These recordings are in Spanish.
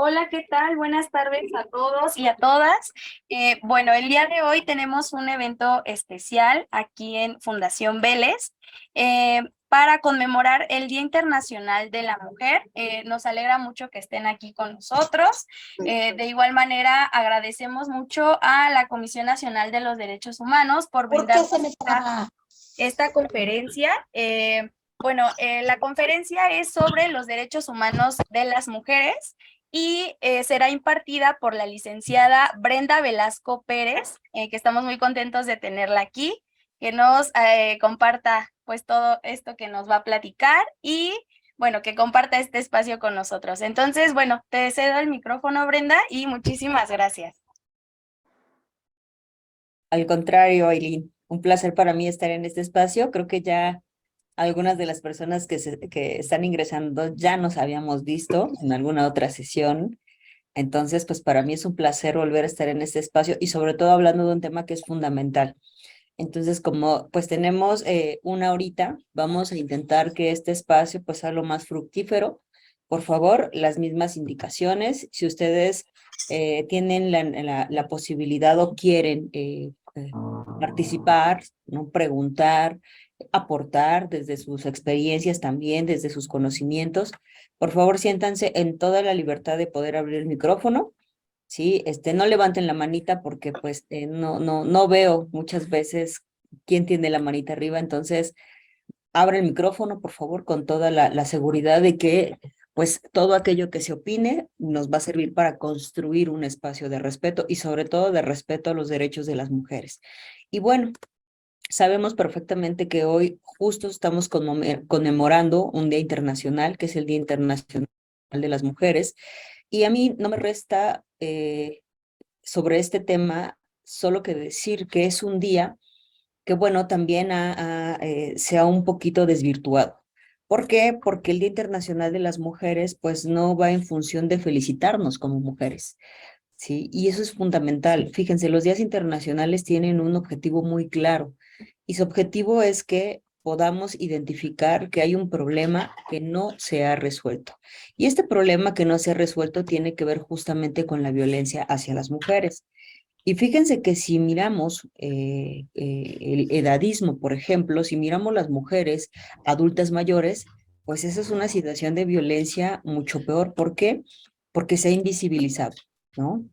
Hola, ¿qué tal? Buenas tardes a todos y a todas. Bueno, el día de hoy tenemos un evento especial aquí en Fundación Vélez para conmemorar el Día Internacional de la Mujer. Nos alegra mucho que estén aquí con nosotros. De igual manera, agradecemos mucho a la Comisión Nacional de los Derechos Humanos por ¿Por qué se brindarnos me traba? esta conferencia. La conferencia es sobre los derechos humanos de las mujeres y será impartida por la licenciada Brenda Velasco Pérez, que estamos muy contentos de tenerla aquí, que nos comparta pues todo esto que nos va a platicar y bueno, que comparta este espacio con nosotros. Entonces, bueno, te cedo el micrófono, Brenda, y muchísimas gracias. Al contrario, Aileen, un placer para mí estar en este espacio. Creo que ya algunas de las personas que están ingresando ya nos habíamos visto en alguna otra sesión. Entonces, pues para mí es un placer volver a estar en este espacio y sobre todo hablando de un tema que es fundamental. Entonces, como pues tenemos una horita, vamos a intentar que este espacio pues sea lo más fructífero. Por favor, las mismas indicaciones. Si ustedes tienen la posibilidad o quieren participar, ¿no? Preguntar, aportar desde sus experiencias también, desde sus conocimientos, por favor, siéntanse en toda la libertad de poder abrir el micrófono. Sí, no levanten la manita porque pues no veo muchas veces quién tiene la manita arriba, entonces abre el micrófono, por favor, con toda la seguridad de que pues todo aquello que se opine nos va a servir para construir un espacio de respeto y sobre todo de respeto a los derechos de las mujeres. Y bueno, sabemos perfectamente que hoy justo estamos conmemorando un día internacional, que es el Día Internacional de las Mujeres, y a mí no me resta sobre este tema, solo que decir que es un día que, bueno, también se ha un poquito desvirtuado. ¿Por qué? Porque el Día Internacional de las Mujeres, pues no va en función de felicitarnos como mujeres, ¿sí? Y eso es fundamental. Fíjense, los días internacionales tienen un objetivo muy claro y su objetivo es que podamos identificar que hay un problema que no se ha resuelto. Y este problema que no se ha resuelto tiene que ver justamente con la violencia hacia las mujeres. Y fíjense que si miramos el edadismo, por ejemplo, si miramos las mujeres adultas mayores, pues esa es una situación de violencia mucho peor. ¿Por qué? Porque se ha invisibilizado, ¿no?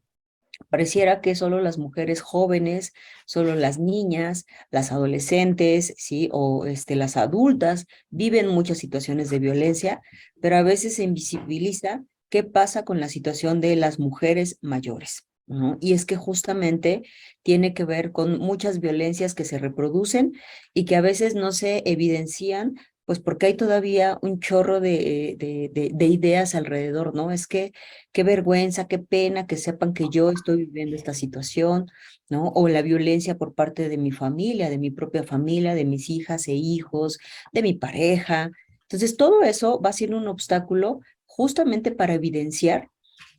Pareciera que solo las mujeres jóvenes, solo las niñas, las adolescentes, ¿sí? O las adultas viven muchas situaciones de violencia, pero a veces se invisibiliza qué pasa con la situación de las mujeres mayores, ¿no? Y es que justamente tiene que ver con muchas violencias que se reproducen y que a veces no se evidencian pues porque hay todavía un chorro de ideas alrededor, ¿no? Es que qué vergüenza, qué pena que sepan que yo estoy viviendo esta situación, ¿no? O la violencia por parte de mi familia, de mi propia familia, de mis hijas e hijos, de mi pareja. Entonces, todo eso va a ser un obstáculo justamente para evidenciar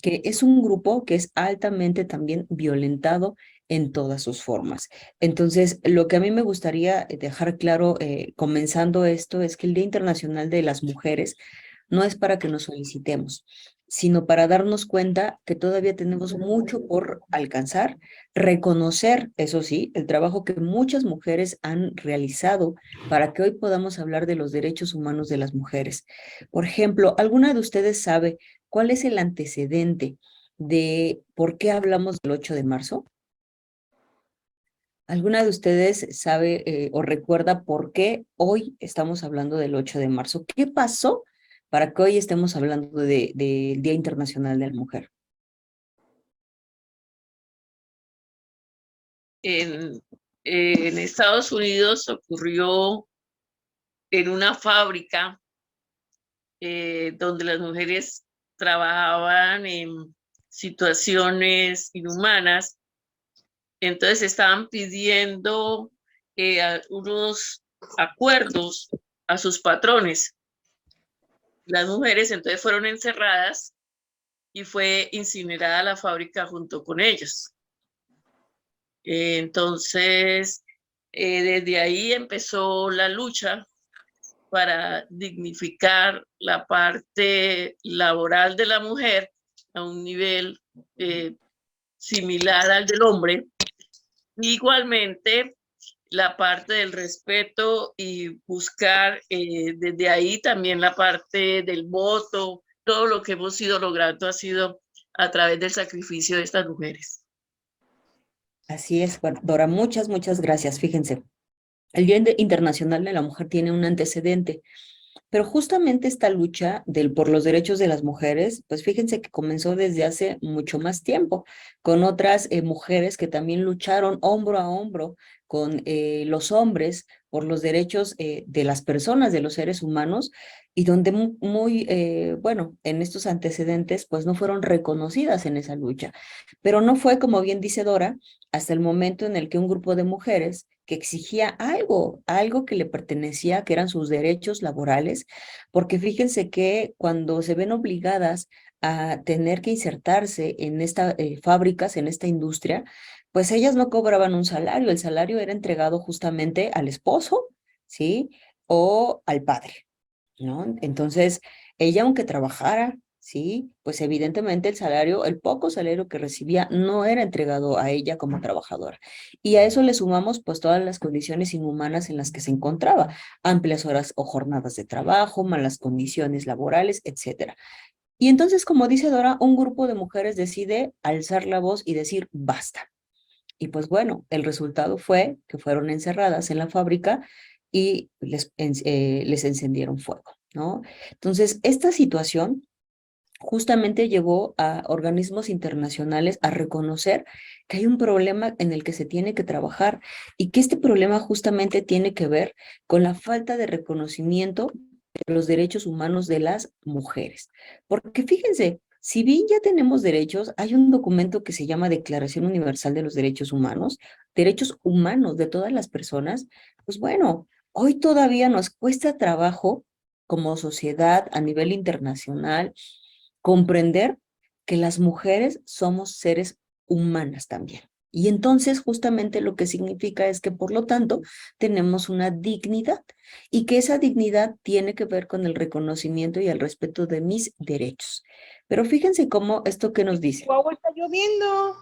que es un grupo que es altamente también violentado en todas sus formas. Entonces, lo que a mí me gustaría dejar claro comenzando esto es que el Día Internacional de las Mujeres no es para que nos solicitemos, sino para darnos cuenta que todavía tenemos mucho por alcanzar, reconocer, eso sí, el trabajo que muchas mujeres han realizado para que hoy podamos hablar de los derechos humanos de las mujeres. Por ejemplo, ¿alguna de ustedes sabe cuál es el antecedente de por qué hablamos del 8 de marzo? ¿Alguna de ustedes sabe o recuerda por qué hoy estamos hablando del 8 de marzo? ¿Qué pasó para que hoy estemos hablando del Día Internacional de la Mujer? En, en Estados Unidos ocurrió en una fábrica donde las mujeres trabajaban en situaciones inhumanas. Entonces estaban pidiendo unos acuerdos a sus patrones. Las mujeres entonces fueron encerradas y fue incinerada la fábrica junto con ellos. Entonces, desde ahí empezó la lucha para dignificar la parte laboral de la mujer a un nivel similar al del hombre. Igualmente, la parte del respeto y buscar desde ahí también la parte del voto, todo lo que hemos ido logrando ha sido a través del sacrificio de estas mujeres. Así es, bueno, Dora, muchas gracias. Fíjense, el Día Internacional de la Mujer tiene un antecedente. Pero justamente esta lucha por los derechos de las mujeres, pues fíjense que comenzó desde hace mucho más tiempo, con otras mujeres que también lucharon hombro a hombro con los hombres por los derechos de las personas, de los seres humanos, y donde bueno, en estos antecedentes, pues no fueron reconocidas en esa lucha. Pero no fue, como bien dice Dora, hasta el momento en el que un grupo de mujeres que exigía algo que le pertenecía, que eran sus derechos laborales, porque fíjense que cuando se ven obligadas a tener que insertarse en estas fábricas, en esta industria, pues ellas no cobraban un salario, el salario era entregado justamente al esposo, ¿sí? O al padre, ¿no? Entonces, ella aunque trabajara, sí, pues evidentemente el poco salario que recibía no era entregado a ella como trabajadora. Y a eso le sumamos pues todas las condiciones inhumanas en las que se encontraba, amplias horas o jornadas de trabajo, malas condiciones laborales, etcétera. Y entonces, como dice Dora, un grupo de mujeres decide alzar la voz y decir basta. Y pues bueno, el resultado fue que fueron encerradas en la fábrica y les encendieron fuego, ¿no? Entonces, esta situación justamente llevó a organismos internacionales a reconocer que hay un problema en el que se tiene que trabajar y que este problema justamente tiene que ver con la falta de reconocimiento de los derechos humanos de las mujeres. Porque fíjense, si bien ya tenemos derechos, hay un documento que se llama Declaración Universal de los derechos humanos de todas las personas, pues bueno, hoy todavía nos cuesta trabajo como sociedad a nivel internacional comprender que las mujeres somos seres humanas también. Y entonces justamente lo que significa es que por lo tanto tenemos una dignidad y que esa dignidad tiene que ver con el reconocimiento y el respeto de mis derechos. Pero fíjense cómo esto que nos dice. ¡Guau, está lloviendo!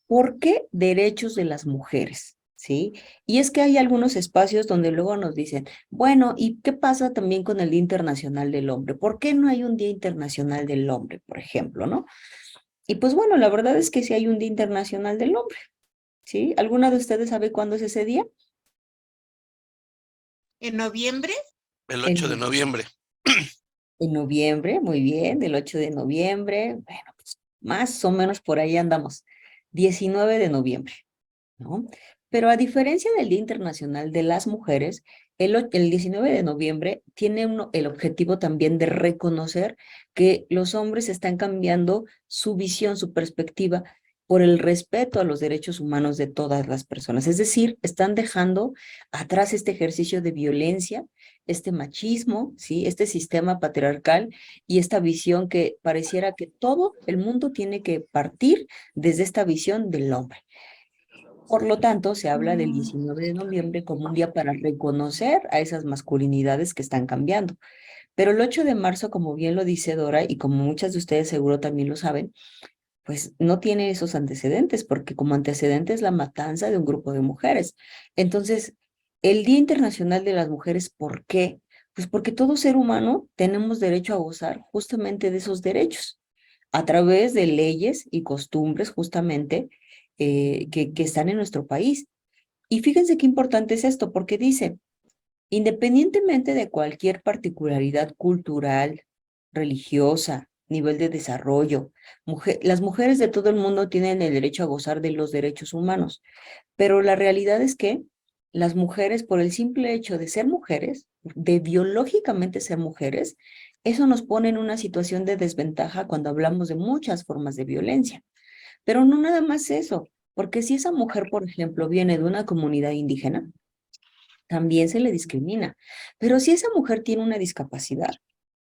¿Por qué derechos de las mujeres? ¿Sí? Y es que hay algunos espacios donde luego nos dicen, bueno, ¿y qué pasa también con el Día Internacional del Hombre? ¿Por qué no hay un Día Internacional del Hombre, por ejemplo, no? Y pues bueno, la verdad es que sí hay un Día Internacional del Hombre, ¿sí? ¿Alguna de ustedes sabe cuándo es ese día? ¿En noviembre? El En 8 de noviembre. En noviembre, muy bien, del 8 de noviembre, bueno, pues más o menos por ahí andamos, 19 de noviembre. ¿No? Pero a diferencia del Día Internacional de las Mujeres, el 19 de noviembre tiene el objetivo también de reconocer que los hombres están cambiando su visión, su perspectiva por el respeto a los derechos humanos de todas las personas. Es decir, están dejando atrás este ejercicio de violencia, este machismo, ¿sí? Este sistema patriarcal y esta visión que pareciera que todo el mundo tiene que partir desde esta visión del hombre. Por lo tanto, se habla del 19 de noviembre como un día para reconocer a esas masculinidades que están cambiando. Pero el 8 de marzo, como bien lo dice Dora, y como muchas de ustedes seguro también lo saben, pues no tiene esos antecedentes, porque como antecedente es la matanza de un grupo de mujeres. Entonces, el Día Internacional de las Mujeres, ¿por qué? Pues porque todo ser humano tenemos derecho a gozar justamente de esos derechos a través de leyes y costumbres justamente que están en nuestro país. Y fíjense qué importante es esto, porque dice, independientemente de cualquier particularidad cultural, religiosa, nivel de desarrollo, las mujeres de todo el mundo tienen el derecho a gozar de los derechos humanos, pero la realidad es que las mujeres, por el simple hecho de ser mujeres, de biológicamente ser mujeres, eso nos pone en una situación de desventaja cuando hablamos de muchas formas de violencia. Pero no nada más eso, porque si esa mujer, por ejemplo, viene de una comunidad indígena, también se le discrimina. Pero si esa mujer tiene una discapacidad,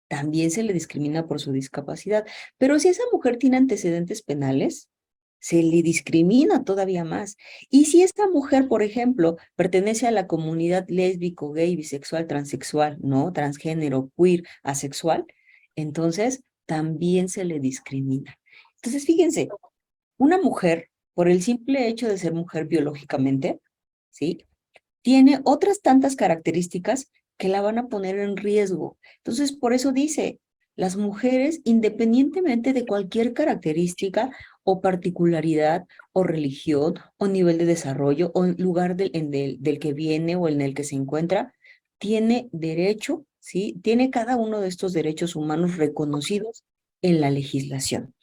también se le discrimina por su discapacidad. Pero si esa mujer tiene antecedentes penales, se le discrimina todavía más. Y si esta mujer, por ejemplo, pertenece a la comunidad lésbico, gay, bisexual, transexual, ¿no? Transgénero, queer, asexual, entonces también se le discrimina. Entonces, fíjense, una mujer, por el simple hecho de ser mujer biológicamente, ¿sí? Tiene otras tantas características que la van a poner en riesgo. Entonces, por eso dice, las mujeres, independientemente de cualquier característica o particularidad o religión o nivel de desarrollo o lugar del que viene o en el que se encuentra, tiene derecho, ¿sí? Tiene cada uno de estos derechos humanos reconocidos en la legislación.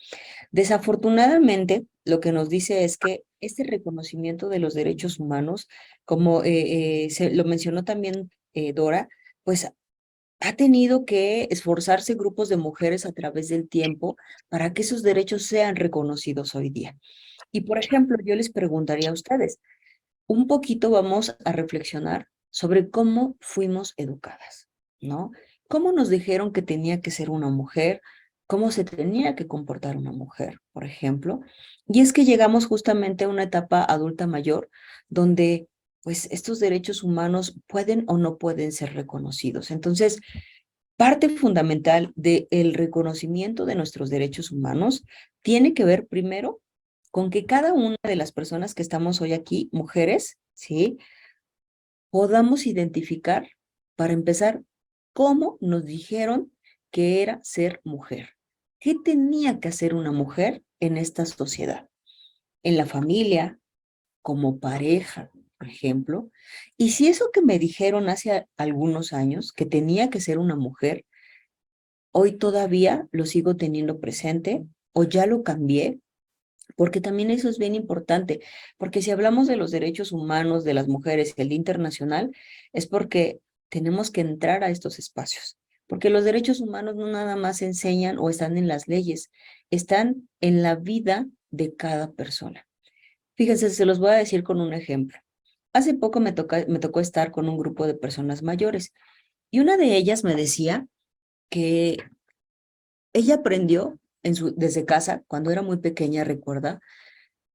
Desafortunadamente, lo que nos dice es que este reconocimiento de los derechos humanos, como lo mencionó también Dora, pues ha tenido que esforzarse grupos de mujeres a través del tiempo para que esos derechos sean reconocidos hoy día. Y por ejemplo, yo les preguntaría a ustedes, un poquito vamos a reflexionar sobre cómo fuimos educadas, ¿no? ¿Cómo nos dijeron que tenía que ser una mujer? ¿Cómo se tenía que comportar una mujer, por ejemplo? Y es que llegamos justamente a una etapa adulta mayor donde pues estos derechos humanos pueden o no pueden ser reconocidos. Entonces, parte fundamental del reconocimiento de nuestros derechos humanos tiene que ver primero con que cada una de las personas que estamos hoy aquí, mujeres, ¿sí? Podamos identificar, para empezar, cómo nos dijeron que era ser mujer. ¿Qué tenía que hacer una mujer en esta sociedad? En la familia, como pareja, por ejemplo. Y si eso que me dijeron hace algunos años, que tenía que ser una mujer, hoy todavía lo sigo teniendo presente o ya lo cambié, porque también eso es bien importante, porque si hablamos de los derechos humanos de las mujeres y el Día Internacional, es porque tenemos que entrar a estos espacios, porque los derechos humanos no nada más se enseñan o están en las leyes, están en la vida de cada persona. Fíjense, se los voy a decir con un ejemplo. Hace poco me tocó estar con un grupo de personas mayores y una de ellas me decía que ella aprendió desde casa, cuando era muy pequeña, recuerda,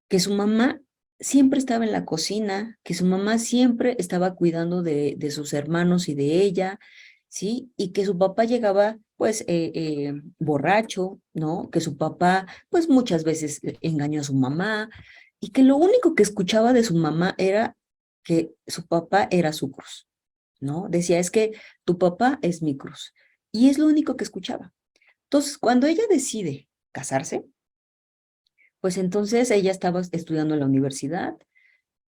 que su mamá siempre estaba en la cocina, que su mamá siempre estaba cuidando de sus hermanos y de ella, ¿sí? Y que su papá llegaba, pues, borracho, ¿no? Que su papá, pues, muchas veces engañó a su mamá y que lo único que escuchaba de su mamá era que su papá era su cruz, ¿no? Decía, es que tu papá es mi cruz. Y es lo único que escuchaba. Entonces, cuando ella decide casarse, pues entonces ella estaba estudiando en la universidad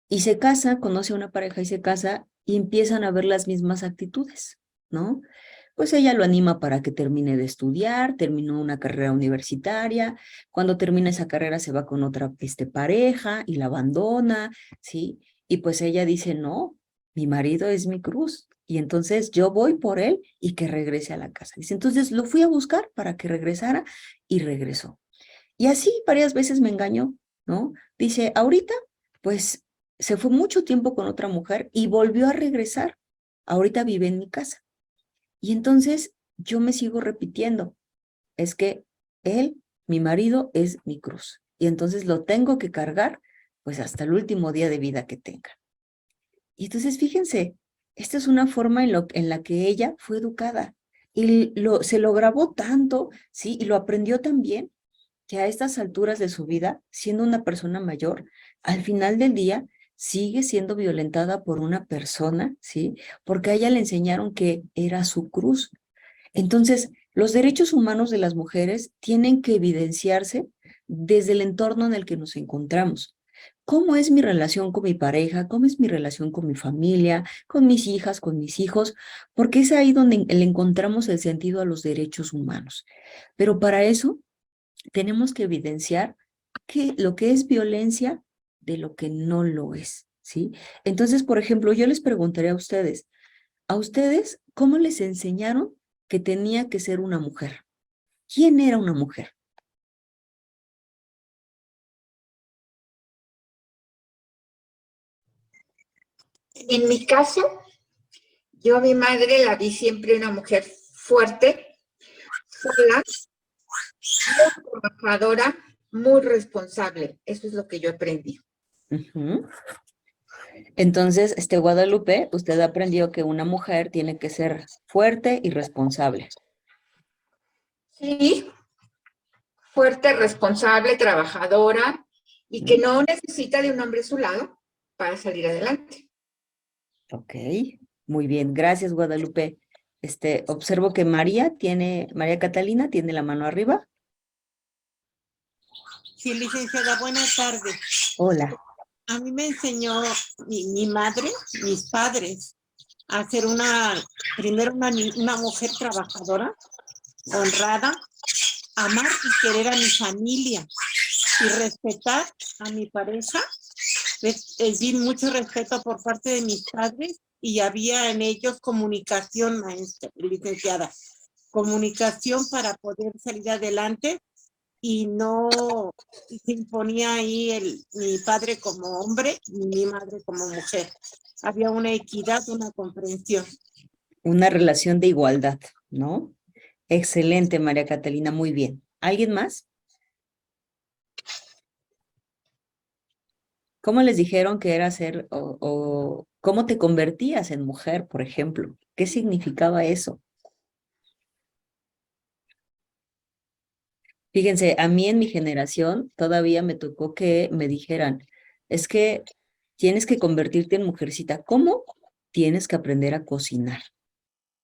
y se casa, conoce a una pareja y se casa y empiezan a ver las mismas actitudes, ¿no? Pues ella lo anima para que termine de estudiar, terminó una carrera universitaria, cuando termina esa carrera se va con otra pareja y la abandona, ¿sí? Y pues ella dice, no, mi marido es mi cruz y entonces yo voy por él y que regrese a la casa. Dice, entonces lo fui a buscar para que regresara y regresó. Y así varias veces me engañó, ¿no? Dice, ahorita, pues se fue mucho tiempo con otra mujer y volvió a regresar. Ahorita vive en mi casa. Y entonces yo me sigo repitiendo, es que él, mi marido, es mi cruz. Y entonces lo tengo que cargar, pues hasta el último día de vida que tenga. Y entonces fíjense, esta es una forma en la que ella fue educada. Y se lo grabó tanto, ¿sí? Y lo aprendió también que a estas alturas de su vida, siendo una persona mayor, al final del día sigue siendo violentada por una persona, ¿sí? Porque a ella le enseñaron que era su cruz. Entonces, los derechos humanos de las mujeres tienen que evidenciarse desde el entorno en el que nos encontramos. ¿Cómo es mi relación con mi pareja? ¿Cómo es mi relación con mi familia, con mis hijas, con mis hijos? Porque es ahí donde le encontramos el sentido a los derechos humanos. Pero para eso tenemos que evidenciar lo que es violencia de lo que no lo es, ¿sí? Entonces, por ejemplo, yo les preguntaré a ustedes, ¿cómo les enseñaron que tenía que ser una mujer? ¿Quién era una mujer? En mi caso, yo a mi madre la vi siempre una mujer fuerte, sola, muy trabajadora, muy responsable. Eso es lo que yo aprendí. Ujú. Entonces, Guadalupe, usted aprendió que una mujer tiene que ser fuerte y responsable. Sí, fuerte, responsable, trabajadora y que no necesita de un hombre a su lado para salir adelante. Ok, muy bien. Gracias, Guadalupe. Observo que María Catalina tiene la mano arriba. Sí, licenciada, buenas tardes. Hola. A mí me enseñó mi madre, mis padres, a ser primero una mujer trabajadora, honrada, amar y querer a mi familia y respetar a mi pareja. Vi mucho respeto por parte de mis padres y había en ellos comunicación, maestra, licenciada, comunicación para poder salir adelante y no se imponía ahí mi padre como hombre y mi madre como mujer. Había una equidad, una comprensión. Una relación de igualdad, ¿no? Excelente, María Catalina, muy bien. ¿Alguien más? ¿Cómo les dijeron que era ser o cómo te convertías en mujer, por ejemplo? ¿Qué significaba eso? Fíjense, a mí en mi generación todavía me tocó que me dijeran, es que tienes que convertirte en mujercita. ¿Cómo? Tienes que aprender a cocinar,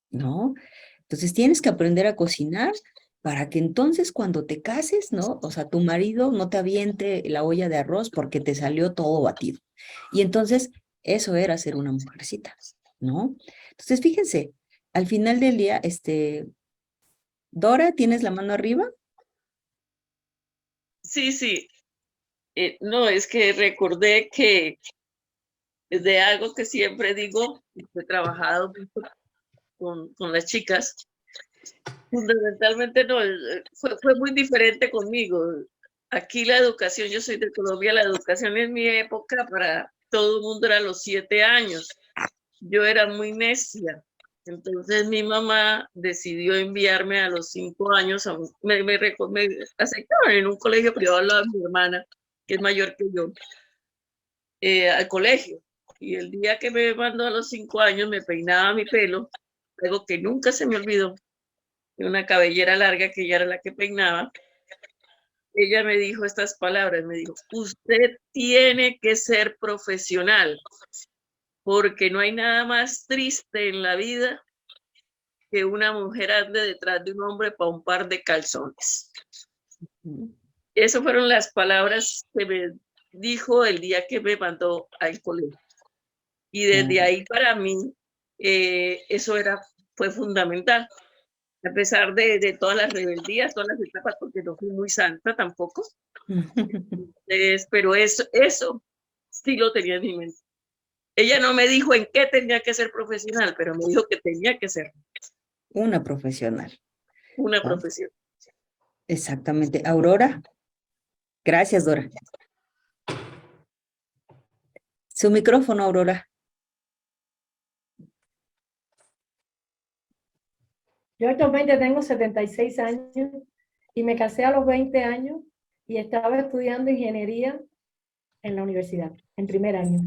¿no? Entonces tienes que aprender a cocinar para que entonces cuando te cases, ¿no? O sea, tu marido no te aviente la olla de arroz porque te salió todo batido. Y entonces eso era ser una mujercita, ¿no? Entonces fíjense, al final del día, Dora, ¿tienes la mano arriba? Sí, sí. No, es que recordé que de algo que siempre digo, he trabajado mucho con las chicas, fundamentalmente no, fue muy diferente conmigo. Aquí la educación, yo soy de Colombia, la educación en mi época para todo el mundo era a los 7 años. Yo era muy necia. Entonces mi mamá decidió enviarme a los 5 años, me aceptaron en un colegio privado al lado de mi hermana, que es mayor que yo, al colegio. Y el día que me mandó a los 5 años me peinaba mi pelo, algo que nunca se me olvidó, una cabellera larga que ella era la que peinaba. Ella me dijo estas palabras, me dijo, usted tiene que ser profesional, porque no hay nada más triste en la vida que una mujer ande detrás de un hombre para un par de calzones. Esas fueron las palabras que me dijo el día que me mandó al colegio. Y desde ahí para mí eso fue fundamental. A pesar de todas las rebeldías, todas las etapas, porque no fui muy santa tampoco. Pero eso sí lo tenía en mi mente. Ella no me dijo en qué tenía que ser profesional, pero me dijo que tenía que ser Una profesional. una ¿No? profesión. Exactamente. Aurora. Gracias, Dora. Su micrófono, Aurora. Yo actualmente tengo 76 años y me casé a los 20 años y estaba estudiando ingeniería en la universidad, en primer año.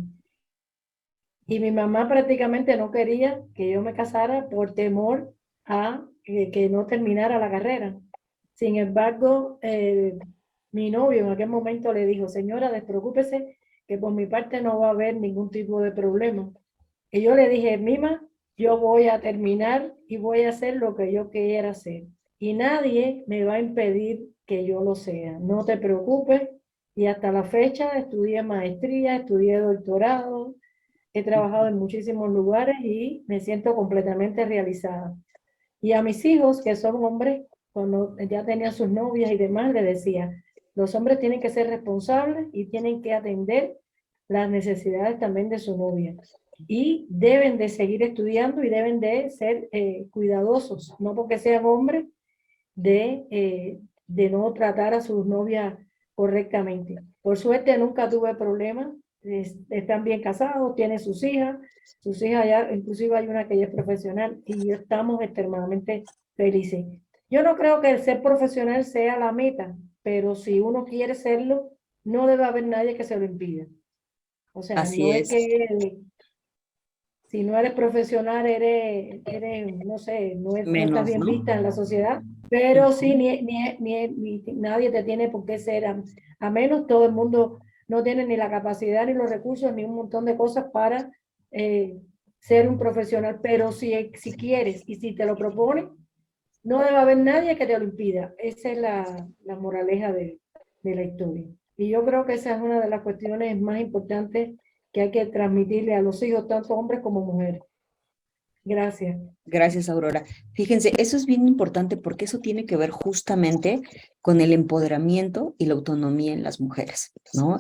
Y mi mamá prácticamente no quería que yo me casara por temor a que no terminara la carrera. Sin embargo, mi novio en aquel momento le dijo, señora, despreocúpese, que por mi parte no va a haber ningún tipo de problema. Y yo le dije, Mima, yo voy a terminar y voy a hacer lo que yo quiera hacer. Y nadie me va a impedir que yo lo sea. No te preocupes. Y hasta la fecha estudié maestría, estudié doctorado, he trabajado en muchísimos lugares y me siento completamente realizada. Y a mis hijos, que son hombres, cuando ya tenían sus novias y demás, les decía, los hombres tienen que ser responsables y tienen que atender las necesidades también de su novia. Y deben de seguir estudiando y deben de ser cuidadosos, no porque sean hombres, de no tratar a sus novias correctamente. Por suerte nunca tuve problemas, están bien casados, tienen sus hijas ya, inclusive hay una que ya es profesional y estamos extremadamente felices. Yo no creo que el ser profesional sea la meta, pero si uno quiere serlo, no debe haber nadie que se lo impida. O sea, Así no es es. que Si no eres profesional, no sé, no estás Menos, bien ¿no? vista en la sociedad, pero sí, ni nadie te tiene por qué ser, a menos todo el mundo no tiene ni la capacidad, ni los recursos, ni un montón de cosas para ser un profesional, pero si quieres y si te lo propones, no debe haber nadie que te lo impida. Esa es la moraleja de la historia. Y yo creo que esa es una de las cuestiones más importantes que hay que transmitirle a los hijos, tanto hombres como mujeres. Gracias. Gracias, Aurora. Fíjense, eso es bien importante porque eso tiene que ver justamente con el empoderamiento y la autonomía en las mujeres, ¿no?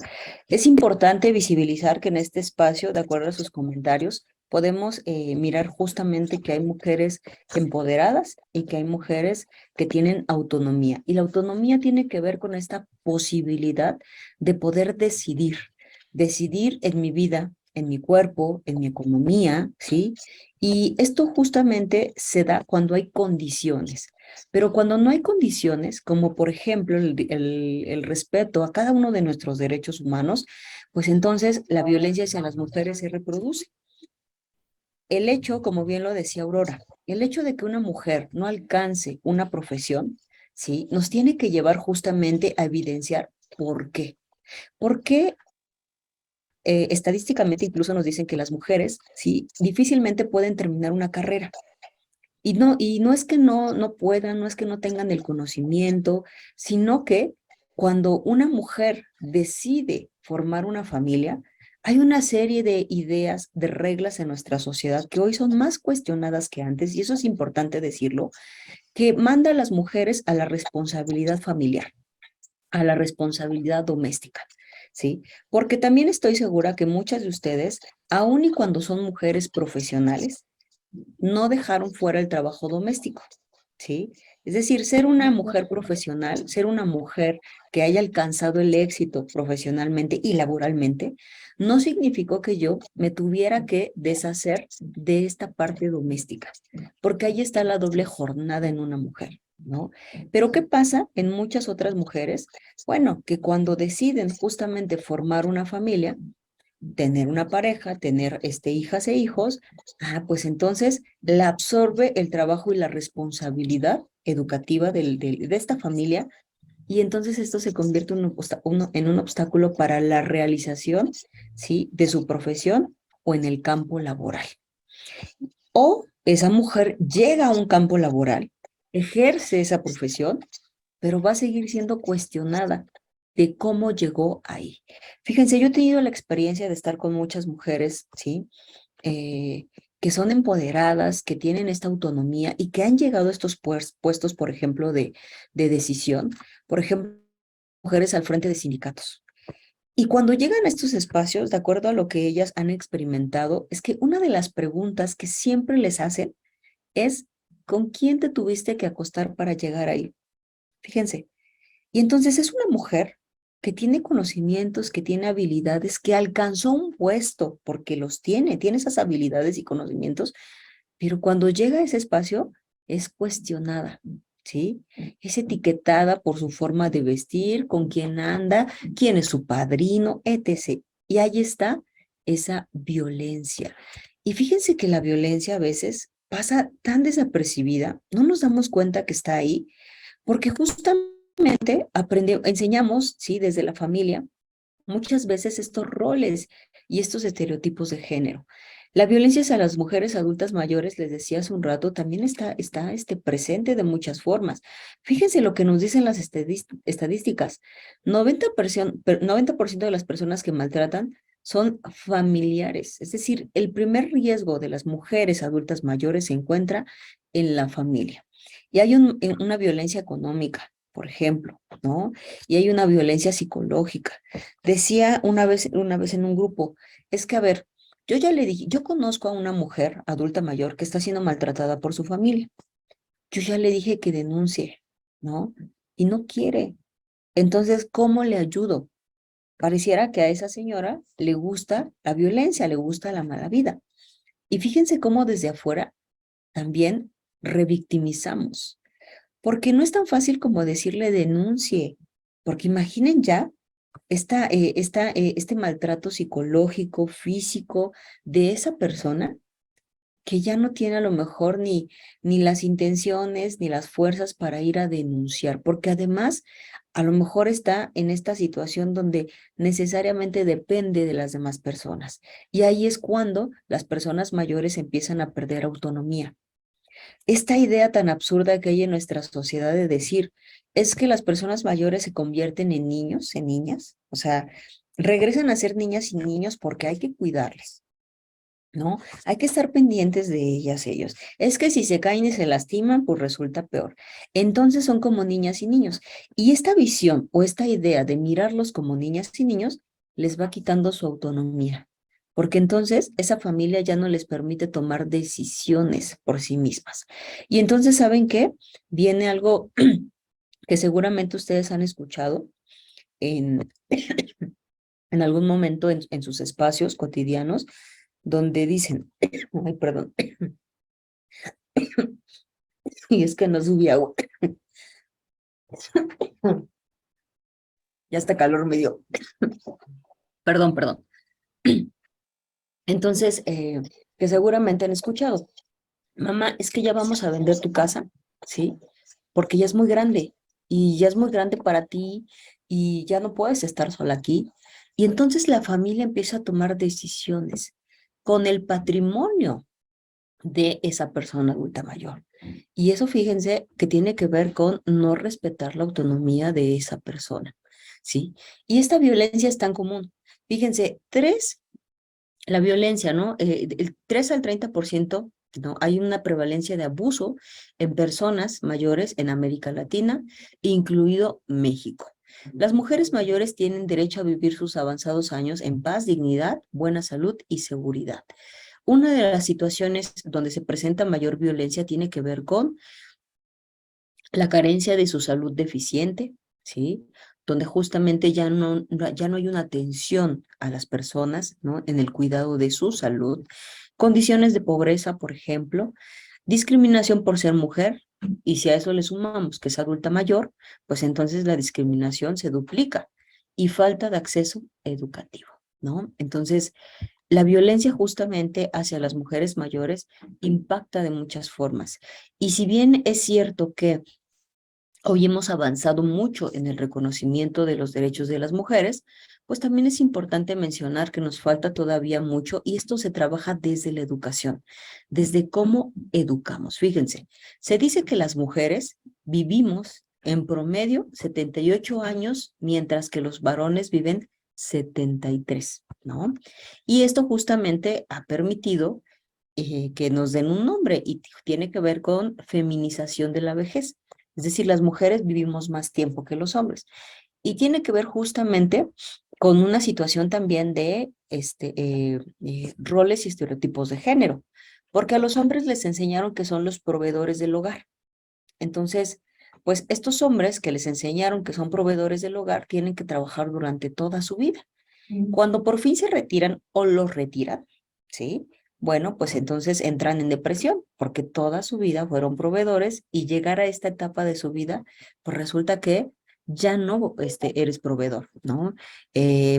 Es importante visibilizar que en este espacio, de acuerdo a sus comentarios, podemos mirar justamente que hay mujeres empoderadas y que hay mujeres que tienen autonomía. Y la autonomía tiene que ver con esta posibilidad de poder decidir en mi vida, en mi cuerpo, en mi economía, ¿sí? Y esto justamente se da cuando hay condiciones, pero cuando no hay condiciones, como por ejemplo el respeto a cada uno de nuestros derechos humanos, pues entonces la violencia hacia las mujeres se reproduce. El hecho, como bien lo decía Aurora, el hecho de que una mujer no alcance una profesión, ¿sí? Nos tiene que llevar justamente a evidenciar por qué. ¿Por qué estadísticamente incluso nos dicen que las mujeres, sí, difícilmente pueden terminar una carrera? Y no es que no puedan, no es que no tengan el conocimiento, sino que cuando una mujer decide formar una familia, hay una serie de ideas, de reglas en nuestra sociedad que hoy son más cuestionadas que antes, y eso es importante decirlo, que manda a las mujeres a la responsabilidad familiar, a la responsabilidad doméstica, ¿sí? Porque también estoy segura que muchas de ustedes, aun y cuando son mujeres profesionales, no dejaron fuera el trabajo doméstico, ¿sí? Es decir, ser una mujer profesional, ser una mujer que haya alcanzado el éxito profesionalmente y laboralmente, no significó que yo me tuviera que deshacer de esta parte doméstica, porque ahí está la doble jornada en una mujer, ¿no? Pero ¿qué pasa en muchas otras mujeres? Bueno, que cuando deciden justamente formar una familia, tener una pareja, tener hijas e hijos, pues entonces la absorbe el trabajo y la responsabilidad educativa de esta familia, y entonces esto se convierte en un obstáculo para la realización, ¿sí? De su profesión o en el campo laboral. O esa mujer llega a un campo laboral, ejerce esa profesión, pero va a seguir siendo cuestionada de cómo llegó ahí. Fíjense, yo he tenido la experiencia de estar con muchas mujeres, ¿sí? Que son empoderadas, que tienen esta autonomía y que han llegado a estos puestos, por ejemplo, de decisión, por ejemplo, mujeres al frente de sindicatos. Y cuando llegan a estos espacios, de acuerdo a lo que ellas han experimentado, es que una de las preguntas que siempre les hacen es, ¿con quién te tuviste que acostar para llegar ahí? Fíjense. Y entonces es una mujer que tiene conocimientos, que tiene habilidades, que alcanzó un puesto porque tiene esas habilidades y conocimientos, pero cuando llega a ese espacio es cuestionada, ¿sí? Es etiquetada por su forma de vestir, con quién anda, quién es su padrino, etc. Y ahí está esa violencia. Y fíjense que la violencia a veces pasa tan desapercibida, no nos damos cuenta que está ahí, porque justamente enseñamos, ¿sí? Desde la familia, muchas veces estos roles y estos estereotipos de género. La violencia hacia las mujeres adultas mayores, les decía hace un rato, también está presente de muchas formas. Fíjense lo que nos dicen las estadísticas. 90% de las personas que maltratan son familiares. Es decir, el primer riesgo de las mujeres adultas mayores se encuentra en la familia. Y hay una violencia económica, por ejemplo, ¿no? Y hay una violencia psicológica. Decía una vez en un grupo, es que, a ver, yo ya le dije, yo conozco a una mujer adulta mayor que está siendo maltratada por su familia. Yo ya le dije que denuncie, ¿no? Y no quiere. Entonces, ¿cómo le ayudo? Pareciera que a esa señora le gusta la violencia, le gusta la mala vida. Y fíjense cómo desde afuera también revictimizamos, porque no es tan fácil como decirle denuncie, porque imaginen ya este maltrato psicológico, físico de esa persona que ya no tiene a lo mejor ni las intenciones ni las fuerzas para ir a denunciar, porque además a lo mejor está en esta situación donde necesariamente depende de las demás personas. Y ahí es cuando las personas mayores empiezan a perder autonomía. Esta idea tan absurda que hay en nuestra sociedad de decir, es que las personas mayores se convierten en niños, en niñas, o sea, regresan a ser niñas y niños porque hay que cuidarles, ¿no? Hay que estar pendientes de ellas, ellos. Es que si se caen y se lastiman, pues resulta peor. Entonces son como niñas y niños. Y esta visión o esta idea de mirarlos como niñas y niños les va quitando su autonomía, porque entonces esa familia ya no les permite tomar decisiones por sí mismas. Y entonces, ¿saben qué? Viene algo que seguramente ustedes han escuchado en, en algún momento en sus espacios cotidianos, donde dicen, ay, perdón, y es que no subí agua. Ya hasta calor me dio. Perdón, perdón. Entonces, que seguramente han escuchado, mamá, es que ya vamos a vender tu casa, ¿sí? Porque ya es muy grande y ya es muy grande para ti y ya no puedes estar sola aquí. Y entonces la familia empieza a tomar decisiones con el patrimonio de esa persona adulta mayor. Y eso, fíjense, que tiene que ver con no respetar la autonomía de esa persona, ¿sí? Y esta violencia es tan común. Fíjense, la violencia, ¿no? El 3 al 30%, ¿no? Hay una prevalencia de abuso en personas mayores en América Latina, incluido México. Las mujeres mayores tienen derecho a vivir sus avanzados años en paz, dignidad, buena salud y seguridad. Una de las situaciones donde se presenta mayor violencia tiene que ver con la carencia de su salud deficiente, ¿sí? Donde justamente ya no hay una atención a las personas, ¿no? En el cuidado de su salud. Condiciones de pobreza, por ejemplo, discriminación por ser mujer, y si a eso le sumamos que es adulta mayor, pues entonces la discriminación se duplica y falta de acceso educativo, ¿no? Entonces, la violencia justamente hacia las mujeres mayores impacta de muchas formas. Y si bien es cierto que hoy hemos avanzado mucho en el reconocimiento de los derechos de las mujeres, pues también es importante mencionar que nos falta todavía mucho y esto se trabaja desde la educación, desde cómo educamos. Fíjense, se dice que las mujeres vivimos en promedio 78 años, mientras que los varones viven 73, ¿no? Y esto justamente ha permitido que nos den un nombre y tiene que ver con feminización de la vejez. Es decir, las mujeres vivimos más tiempo que los hombres. Y tiene que ver justamente con una situación también de roles y estereotipos de género, porque a los hombres les enseñaron que son los proveedores del hogar. Entonces, pues estos hombres que les enseñaron que son proveedores del hogar tienen que trabajar durante toda su vida. Cuando por fin se retiran o los retiran, ¿sí? Bueno, pues entonces entran en depresión porque toda su vida fueron proveedores y llegar a esta etapa de su vida, pues resulta que ya no eres proveedor, ¿no?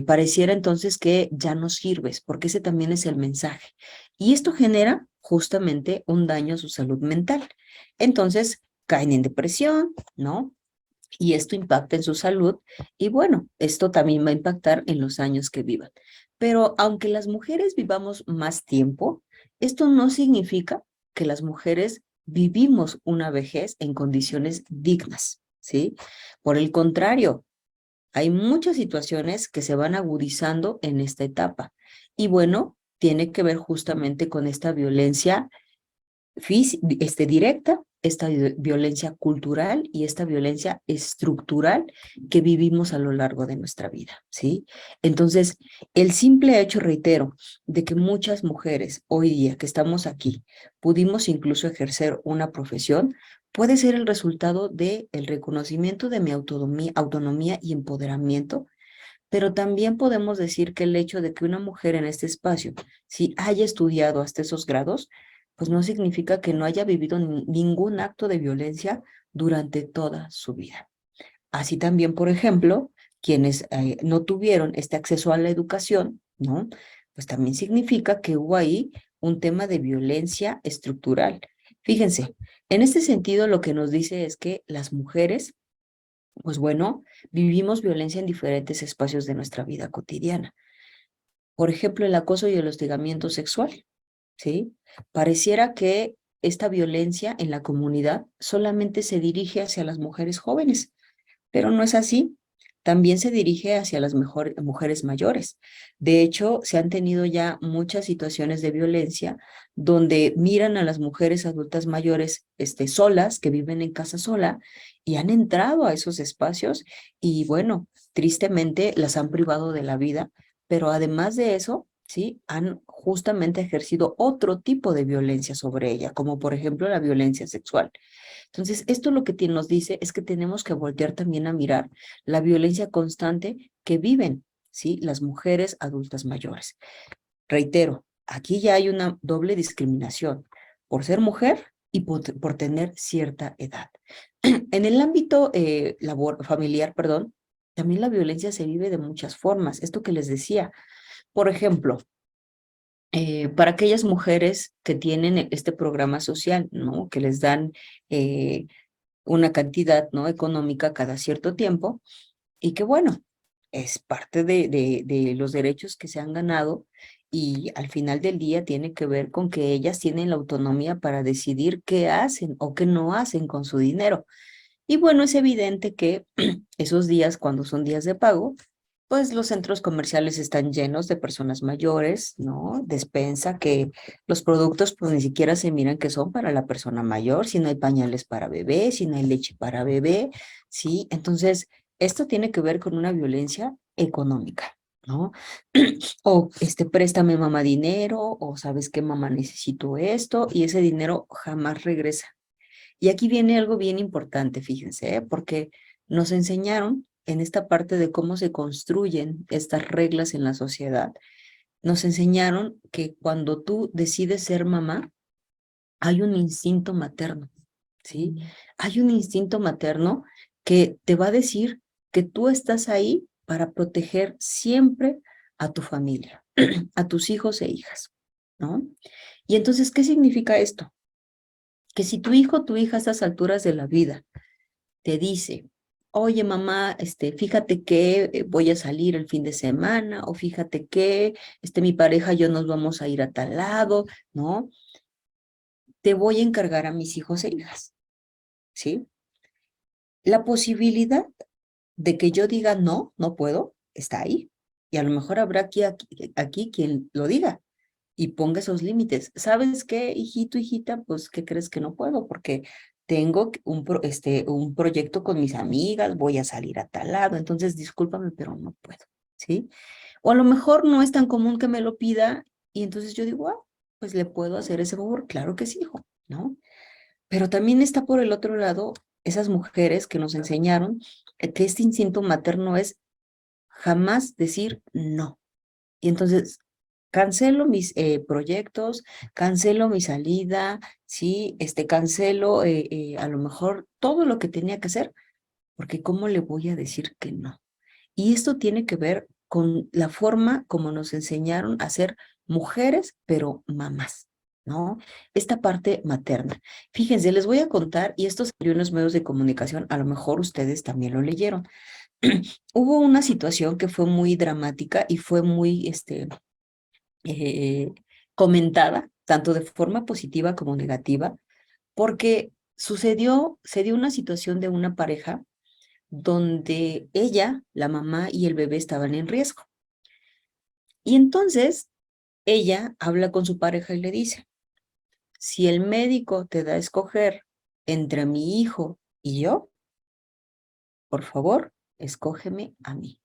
Pareciera entonces que ya no sirves, porque ese también es el mensaje. Y esto genera justamente un daño a su salud mental. Entonces caen en depresión, ¿no? Y esto impacta en su salud y bueno, esto también va a impactar en los años que vivan. Pero aunque las mujeres vivamos más tiempo, esto no significa que las mujeres vivimos una vejez en condiciones dignas, ¿sí? Por el contrario, hay muchas situaciones que se van agudizando en esta etapa. Y bueno, tiene que ver justamente con esta violencia directa, esta violencia cultural y esta violencia estructural que vivimos a lo largo de nuestra vida, ¿sí? Entonces, el simple hecho, reitero, de que muchas mujeres hoy día que estamos aquí pudimos incluso ejercer una profesión, puede ser el resultado del reconocimiento de mi autonomía y empoderamiento, pero también podemos decir que el hecho de que una mujer en este espacio, si haya estudiado hasta esos grados, pues no significa que no haya vivido ningún acto de violencia durante toda su vida. Así también, por ejemplo, quienes no tuvieron este acceso a la educación, ¿no? Pues también significa que hubo ahí un tema de violencia estructural. Fíjense, en este sentido lo que nos dice es que las mujeres, pues bueno, vivimos violencia en diferentes espacios de nuestra vida cotidiana. Por ejemplo, el acoso y el hostigamiento sexual, ¿sí? Pareciera que esta violencia en la comunidad solamente se dirige hacia las mujeres jóvenes, pero no es así. También se dirige hacia las mujeres mayores. De hecho, se han tenido ya muchas situaciones de violencia donde miran a las mujeres adultas mayores solas, que viven en casa sola, y han entrado a esos espacios y bueno, tristemente las han privado de la vida, pero además de eso, ¿sí? Han justamente ejercido otro tipo de violencia sobre ella, como por ejemplo la violencia sexual. Entonces, esto lo que nos dice es que tenemos que voltear también a mirar la violencia constante que viven, ¿sí? Las mujeres adultas mayores. Reitero, aquí ya hay una doble discriminación por ser mujer y por tener cierta edad. En el ámbito familiar, perdón, también la violencia se vive de muchas formas. Esto que les decía, por ejemplo, para aquellas mujeres que tienen este programa social, ¿no? Que les dan una cantidad, ¿no? Económica cada cierto tiempo y que bueno, es parte de los derechos que se han ganado y al final del día tiene que ver con que ellas tienen la autonomía para decidir qué hacen o qué no hacen con su dinero. Y bueno, es evidente que esos días, cuando son días de pago, pues los centros comerciales están llenos de personas mayores, ¿no? Despensa, que los productos pues ni siquiera se miran que son para la persona mayor, si no hay pañales para bebé, si no hay leche para bebé, ¿sí? Entonces, esto tiene que ver con una violencia económica, ¿no? O préstame mamá dinero, o sabes qué mamá necesito esto, y ese dinero jamás regresa. Y aquí viene algo bien importante, fíjense, porque nos enseñaron en esta parte de cómo se construyen estas reglas en la sociedad, nos enseñaron que cuando tú decides ser mamá, hay un instinto materno, ¿sí? Hay un instinto materno que te va a decir que tú estás ahí para proteger siempre a tu familia, a tus hijos e hijas, ¿no? Y entonces, ¿qué significa esto? Que si tu hijo o tu hija a estas alturas de la vida te dice, oye mamá, fíjate que voy a salir el fin de semana, o fíjate que mi pareja y yo nos vamos a ir a tal lado, ¿no? Te voy a encargar a mis hijos e hijas, ¿sí? La posibilidad de que yo diga no, no puedo, está ahí. Y a lo mejor habrá aquí quien lo diga y ponga esos límites. ¿Sabes qué, hijito, hijita? Pues, ¿qué crees que no puedo? Porque tengo un proyecto con mis amigas, voy a salir a tal lado, entonces discúlpame, pero no puedo, ¿sí? O a lo mejor no es tan común que me lo pida y entonces yo digo, pues le puedo hacer ese favor, claro que sí, hijo, ¿no? Pero también está por el otro lado esas mujeres que nos enseñaron que este instinto materno es jamás decir no. Y entonces cancelo mis proyectos, cancelo mi salida, sí, cancelo a lo mejor todo lo que tenía que hacer, porque ¿cómo le voy a decir que no? Y esto tiene que ver con la forma como nos enseñaron a ser mujeres, pero mamás, ¿no? Esta parte materna. Fíjense, les voy a contar, y esto salió en los medios de comunicación, a lo mejor ustedes también lo leyeron. Hubo una situación que fue muy dramática y fue muy, comentada, tanto de forma positiva como negativa, porque se dio una situación de una pareja donde ella, la mamá y el bebé estaban en riesgo. Y entonces ella habla con su pareja y le dice, si el médico te da a escoger entre mi hijo y yo, por favor, escógeme a mí,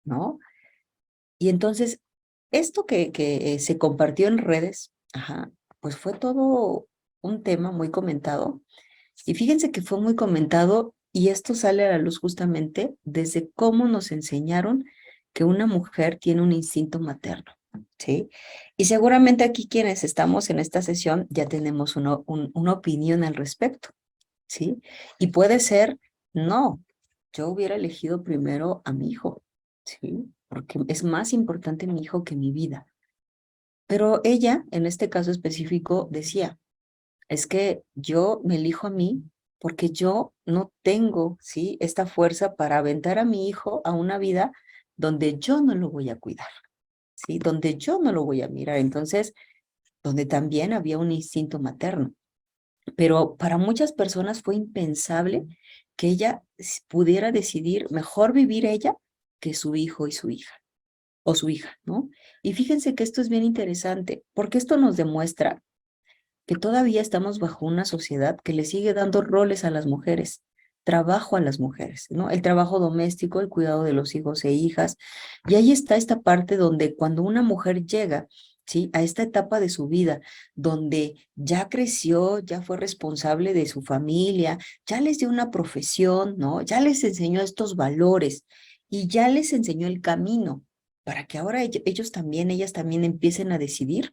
¿no? Y entonces, esto que se compartió en redes, pues fue todo un tema muy comentado. Y fíjense que fue muy comentado y esto sale a la luz justamente desde cómo nos enseñaron que una mujer tiene un instinto materno, ¿sí? Y seguramente aquí quienes estamos en esta sesión ya tenemos una opinión al respecto, ¿sí? Y puede ser, no, yo hubiera elegido primero a mi hijo, ¿sí? Porque es más importante mi hijo que mi vida. Pero ella, en este caso específico, decía, es que yo me elijo a mí porque yo no tengo, ¿sí?, esta fuerza para aventar a mi hijo a una vida donde yo no lo voy a cuidar, ¿sí?, donde yo no lo voy a mirar. Entonces, donde también había un instinto materno. Pero para muchas personas fue impensable que ella pudiera decidir mejor vivir ella que su hijo y su hija, o su hija, ¿no? Y fíjense que esto es bien interesante, porque esto nos demuestra que todavía estamos bajo una sociedad que le sigue dando roles a las mujeres, trabajo a las mujeres, ¿no? El trabajo doméstico, el cuidado de los hijos e hijas. Y ahí está esta parte donde cuando una mujer llega, ¿sí?, a esta etapa de su vida, donde ya creció, ya fue responsable de su familia, ya les dio una profesión, ¿no? Ya les enseñó estos valores y ya les enseñó el camino para que ahora ellos también, ellas también empiecen a decidir.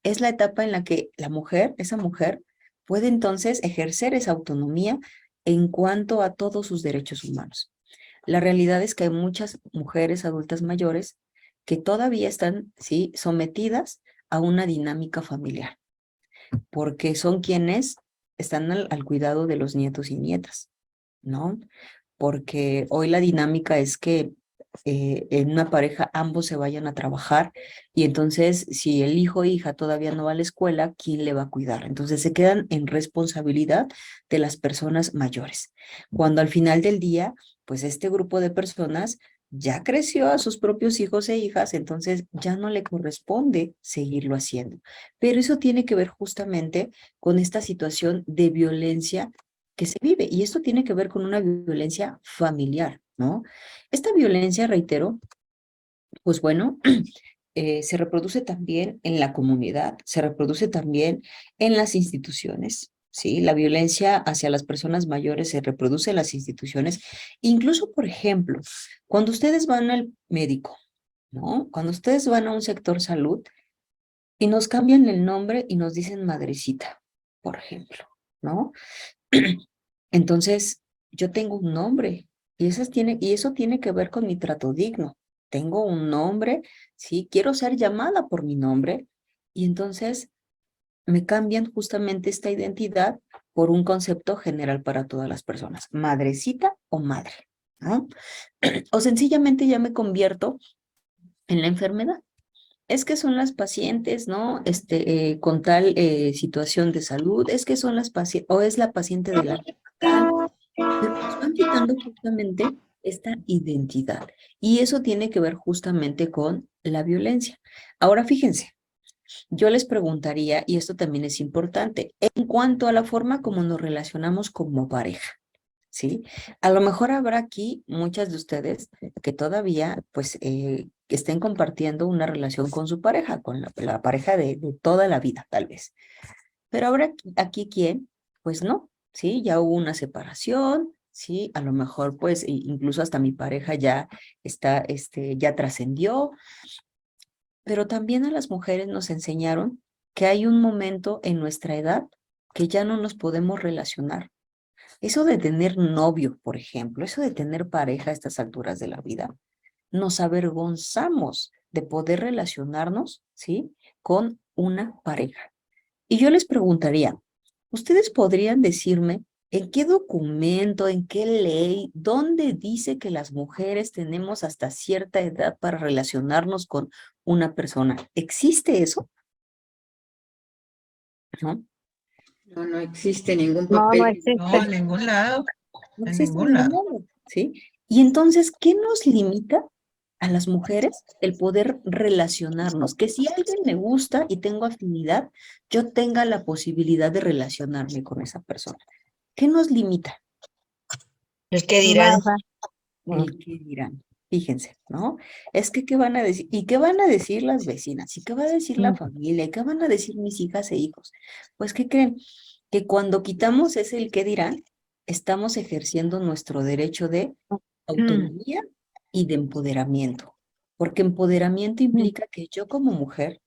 Es la etapa en la que la mujer, esa mujer, puede entonces ejercer esa autonomía en cuanto a todos sus derechos humanos. La realidad es que hay muchas mujeres adultas mayores que todavía están, sí, sometidas a una dinámica familiar, porque son quienes están al cuidado de los nietos y nietas, ¿no? Porque hoy la dinámica es que en una pareja ambos se vayan a trabajar y entonces si el hijo o hija todavía no va a la escuela, ¿quién le va a cuidar? Entonces se quedan en responsabilidad de las personas mayores. Cuando al final del día, pues este grupo de personas ya creció a sus propios hijos e hijas, entonces ya no le corresponde seguirlo haciendo. Pero eso tiene que ver justamente con esta situación de violencia que se vive, y esto tiene que ver con una violencia familiar, ¿no? Esta violencia, reitero, pues bueno, se reproduce también en la comunidad, se reproduce también en las instituciones, ¿sí? La violencia hacia las personas mayores se reproduce en las instituciones, incluso, por ejemplo, cuando ustedes van al médico, ¿no? Cuando ustedes van a un sector salud y nos cambian el nombre y nos dicen madrecita, por ejemplo, ¿no? Entonces, yo tengo un nombre y eso tiene que ver con mi trato digno. Tengo un nombre, sí, quiero ser llamada por mi nombre y entonces me cambian justamente esta identidad por un concepto general para todas las personas, madrecita o madre, ¿no? O sencillamente ya me convierto en la enfermedad. Es que son las pacientes, ¿no? Con tal situación de salud, es que son las pacientes, o es la paciente de la tal, pero nos van quitando justamente esta identidad. Y eso tiene que ver justamente con la violencia. Ahora, fíjense, yo les preguntaría, y esto también es importante, en cuanto a la forma como nos relacionamos como pareja. ¿Sí? A lo mejor habrá aquí muchas de ustedes que todavía pues estén compartiendo una relación con su pareja, con la pareja de toda la vida tal vez. Pero ahora aquí quién, pues no, ¿sí? Ya hubo una separación, ¿sí? A lo mejor pues incluso hasta mi pareja ya está, ya trascendió, pero también a las mujeres nos enseñaron que hay un momento en nuestra edad que ya no nos podemos relacionar. Eso de tener novio, por ejemplo, eso de tener pareja a estas alturas de la vida, nos avergonzamos de poder relacionarnos, ¿sí?, con una pareja. Y yo les preguntaría, ¿ustedes podrían decirme en qué documento, en qué ley, dónde dice que las mujeres tenemos hasta cierta edad para relacionarnos con una persona? ¿Existe eso? ¿No? No, no existe ningún No, no papel. existe. No, en ningún lado, No en existe ningún ningún lado. modo, ¿sí? Y entonces, ¿qué nos limita a las mujeres el poder relacionarnos? Que si alguien me gusta y tengo afinidad, yo tenga la posibilidad de relacionarme con esa persona. ¿Qué nos limita? El que dirán. El qué dirán. Fíjense, ¿no? Es que ¿qué van a decir? ¿Y qué van a decir las vecinas? ¿Y qué va a decir la familia? ¿Y qué van a decir mis hijas e hijos? Pues, ¿qué creen? Que cuando quitamos ese el qué dirán, estamos ejerciendo nuestro derecho de autonomía y de empoderamiento. Porque empoderamiento implica que yo como mujer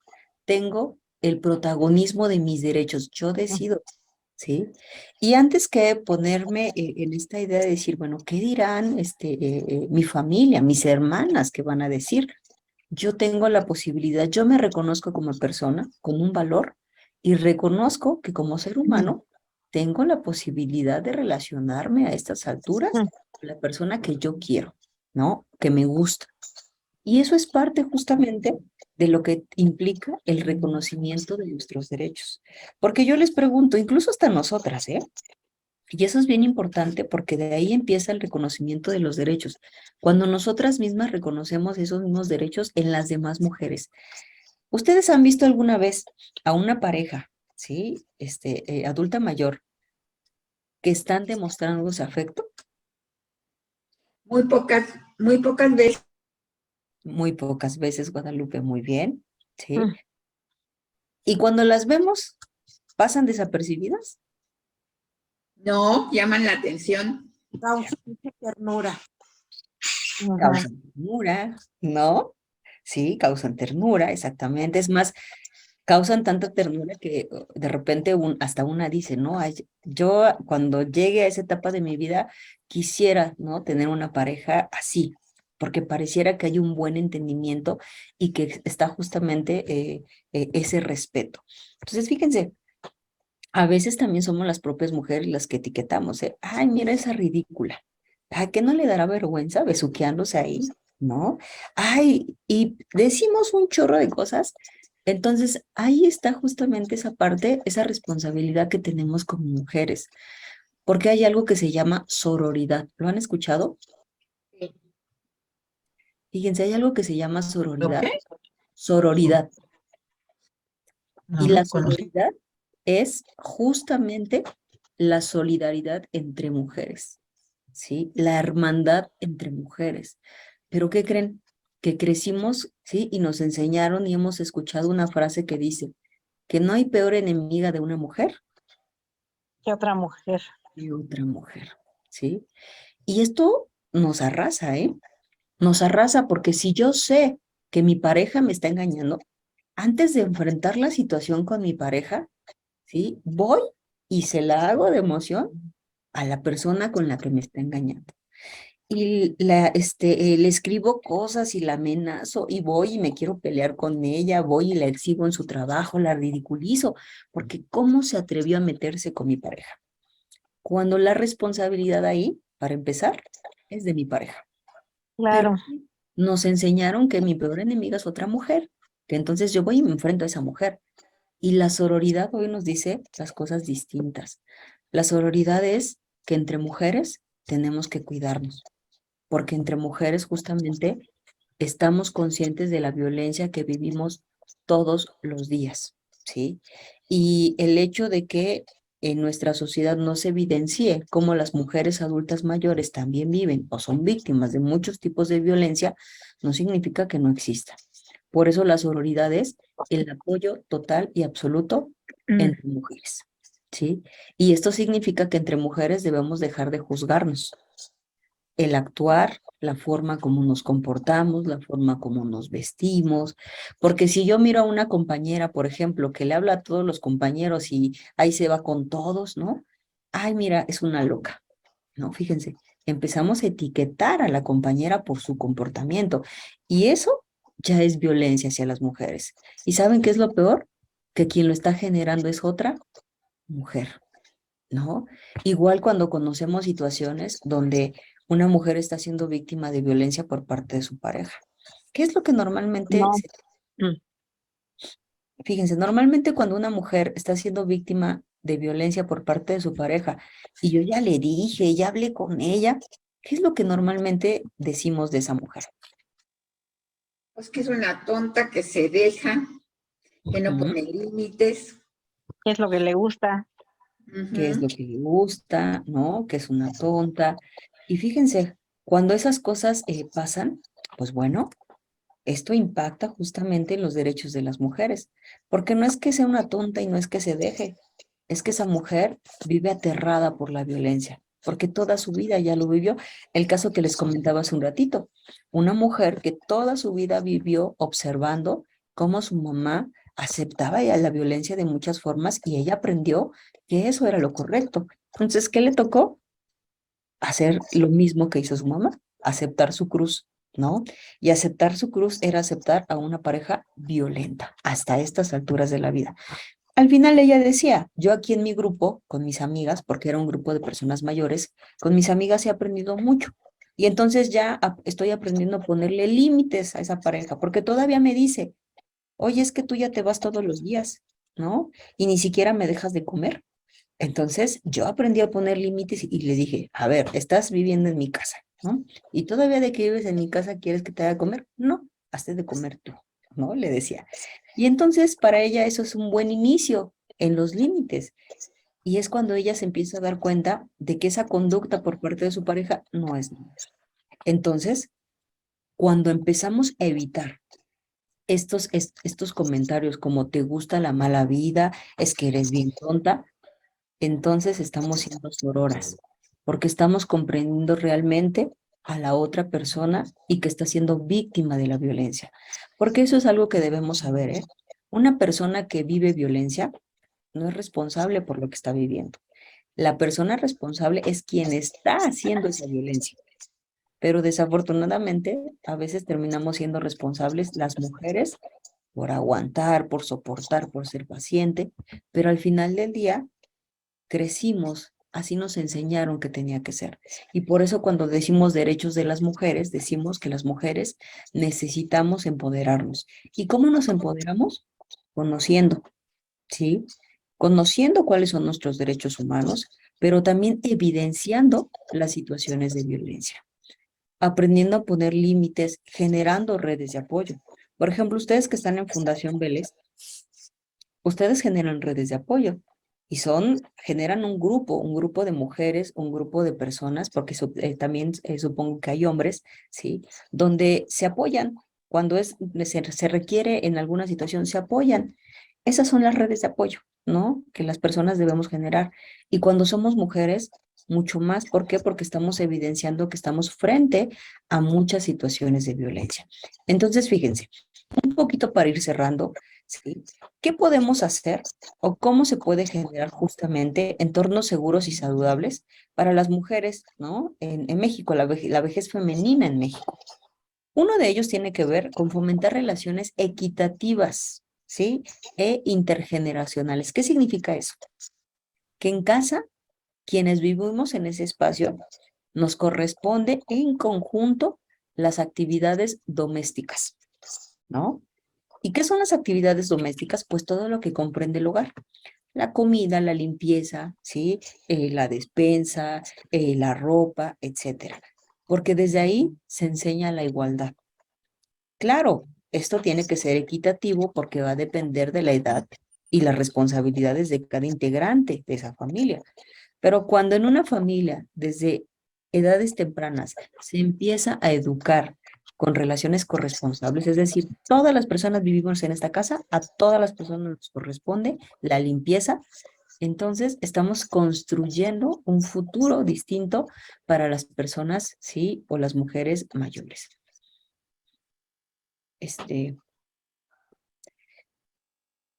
tengo el protagonismo de mis derechos. Yo decido, ¿sí? Y antes que ponerme en esta idea de decir, bueno, ¿qué dirán mi familia, mis hermanas, qué van a decir? yo tengo la posibilidad, yo me reconozco como persona, como un valor, y reconozco que como ser humano tengo la posibilidad de relacionarme a estas alturas Mm. con la persona que yo quiero, ¿no? Que me gusta. Y eso es parte justamente de lo que implica el reconocimiento de nuestros derechos. Porque yo les pregunto, incluso hasta nosotras, ¿eh? Y eso es bien importante porque de ahí empieza el reconocimiento de los derechos. Cuando nosotras mismas reconocemos esos mismos derechos en las demás mujeres. ¿Ustedes han visto alguna vez a una pareja, sí, adulta mayor, que están demostrando su afecto? Muy pocas veces. Muy pocas veces, Guadalupe, muy bien, ¿sí? Mm. Y cuando las vemos, ¿pasan desapercibidas? No, llaman la atención. Causa mucha ternura. Ajá. Causan ternura, ¿no? Sí, causan ternura, exactamente. Es más, causan tanta ternura que de repente hasta una dice, ¿no? Ay, yo cuando llegue a esa etapa de mi vida quisiera, ¿no? Tener una pareja así, porque pareciera que hay un buen entendimiento y que está justamente ese respeto. Entonces, fíjense, a veces también somos las propias mujeres las que etiquetamos, ¿eh? Ay, mira esa ridícula. ¿A qué no le dará vergüenza besuqueándose ahí? ¿No? Ay, y decimos un chorro de cosas. Entonces, ahí está justamente esa parte, esa responsabilidad que tenemos como mujeres, porque hay algo que se llama sororidad. ¿Lo han escuchado? Fíjense, hay algo que se llama ¿Lo sororidad. qué? Sororidad. Y No, la no conocí. sororidad es justamente la solidaridad entre mujeres, ¿sí? La hermandad entre mujeres. Pero ¿qué creen? Que crecimos, ¿sí? Y nos enseñaron y hemos escuchado una frase que dice que no hay peor enemiga de una mujer ¿Qué otra mujer? que otra mujer, ¿sí? Y esto nos arrasa, ¿eh? Nos arrasa porque si yo sé que mi pareja me está engañando, antes de enfrentar la situación con mi pareja, ¿sí? Voy y se la hago de emoción a la persona con la que me está engañando. Y le escribo cosas y la amenazo y voy y me quiero pelear con ella, voy y la exhibo en su trabajo, la ridiculizo, porque ¿cómo se atrevió a meterse con mi pareja? Cuando la responsabilidad ahí, para empezar, es de mi pareja. Pero Claro. nos enseñaron que mi peor enemiga es otra mujer, que entonces yo voy y me enfrento a esa mujer. Y la sororidad hoy nos dice las cosas distintas. La sororidad es que entre mujeres tenemos que cuidarnos, porque entre mujeres justamente estamos conscientes de la violencia que vivimos todos los días, ¿sí? Y el hecho de que en nuestra sociedad no se evidencie cómo las mujeres adultas mayores también viven o son víctimas de muchos tipos de violencia, no significa que no exista. Por eso la sororidad es el apoyo total y absoluto Mm. entre mujeres, ¿sí? Y esto significa que entre mujeres debemos dejar de juzgarnos. El actuar, la forma como nos comportamos, la forma como nos vestimos, porque si yo miro a una compañera, por ejemplo, que le habla a todos los compañeros y ahí se va con todos, ¿no? Ay, mira, es una loca, ¿no? Fíjense, empezamos a etiquetar a la compañera por su comportamiento y eso ya es violencia hacia las mujeres. ¿Y saben qué es lo peor? Que quien lo está generando es otra mujer, ¿no? Igual cuando conocemos situaciones donde una mujer está siendo víctima de violencia por parte de su pareja. ¿Qué es lo que normalmente, No. Mm. fíjense, normalmente cuando una mujer está siendo víctima de violencia por parte de su pareja y yo ya le dije, ya hablé con ella, ¿qué es lo que normalmente decimos de esa mujer? Pues que es una tonta que se deja, que no Ujú. pone límites. ¿Qué es lo que le gusta? Qué es Ujú. lo que le gusta, ¿no? Que es una tonta. Y fíjense, cuando esas cosas pasan, pues bueno, esto impacta justamente en los derechos de las mujeres, porque no es que sea una tonta y no es que se deje, es que esa mujer vive aterrada por la violencia, porque toda su vida ya lo vivió. El caso que les comentaba hace un ratito, una mujer que toda su vida vivió observando cómo su mamá aceptaba ya la violencia de muchas formas y ella aprendió que eso era lo correcto. Entonces, ¿qué le tocó? Hacer lo mismo que hizo su mamá, aceptar su cruz, ¿no? Y aceptar su cruz era aceptar a una pareja violenta hasta estas alturas de la vida. Al final ella decía, yo aquí en mi grupo, con mis amigas, porque era un grupo de personas mayores, con mis amigas he aprendido mucho. Y entonces ya estoy aprendiendo a ponerle límites a esa pareja, porque todavía me dice, oye, es que tú ya te vas todos los días, ¿no? Y ni siquiera me dejas de comer. Entonces yo aprendí a poner límites y le dije, a ver, estás viviendo en mi casa, ¿no? Y todavía de que vives en mi casa, ¿quieres que te haga comer? No, hazte de comer tú, ¿no? Le decía. Y entonces para ella eso es un buen inicio en los límites. Y es cuando ella se empieza a dar cuenta de que esa conducta por parte de su pareja no es normal. Entonces, cuando empezamos a evitar estos comentarios como te gusta la mala vida, es que eres bien tonta, entonces estamos siendo sororas, porque estamos comprendiendo realmente a la otra persona y que está siendo víctima de la violencia. Porque eso es algo que debemos saber, ¿eh? Una persona que vive violencia no es responsable por lo que está viviendo. La persona responsable es quien está haciendo esa violencia. Pero desafortunadamente, a veces terminamos siendo responsables las mujeres por aguantar, por soportar, por ser paciente, pero al final del día crecimos, así nos enseñaron que tenía que ser. Y por eso cuando decimos derechos de las mujeres, decimos que las mujeres necesitamos empoderarnos. ¿Y cómo nos empoderamos? Conociendo, ¿sí? Conociendo cuáles son nuestros derechos humanos, pero también evidenciando las situaciones de violencia, aprendiendo a poner límites, generando redes de apoyo. Por ejemplo, ustedes que están en Fundación Vélez, ustedes generan redes de apoyo y generan un grupo de mujeres, un grupo de personas, porque también supongo que hay hombres, ¿sí? Donde se apoyan cuando se requiere en alguna situación, se apoyan. Esas son las redes de apoyo, ¿no? Que las personas debemos generar. Y cuando somos mujeres, mucho más. ¿Por qué? Porque estamos evidenciando que estamos frente a muchas situaciones de violencia. Entonces, fíjense, un poquito para ir cerrando, ¿sí? ¿Qué podemos hacer o cómo se puede generar justamente entornos seguros y saludables para las mujeres, ¿no? En México, la vejez femenina en México. Uno de ellos tiene que ver con fomentar relaciones equitativas, ¿sí? E intergeneracionales. ¿Qué significa eso? Que en casa, quienes vivimos en ese espacio, nos corresponde en conjunto las actividades domésticas, ¿no? ¿Y qué son las actividades domésticas? Pues todo lo que comprende el hogar. La comida, la limpieza, ¿sí? La despensa, la ropa, etcétera. Porque desde ahí se enseña la igualdad. Claro, esto tiene que ser equitativo porque va a depender de la edad y las responsabilidades de cada integrante de esa familia. Pero cuando en una familia, desde edades tempranas, se empieza a educar con relaciones corresponsables, es decir, todas las personas vivimos en esta casa, a todas las personas nos corresponde la limpieza, entonces estamos construyendo un futuro distinto para las personas, sí, o las mujeres mayores.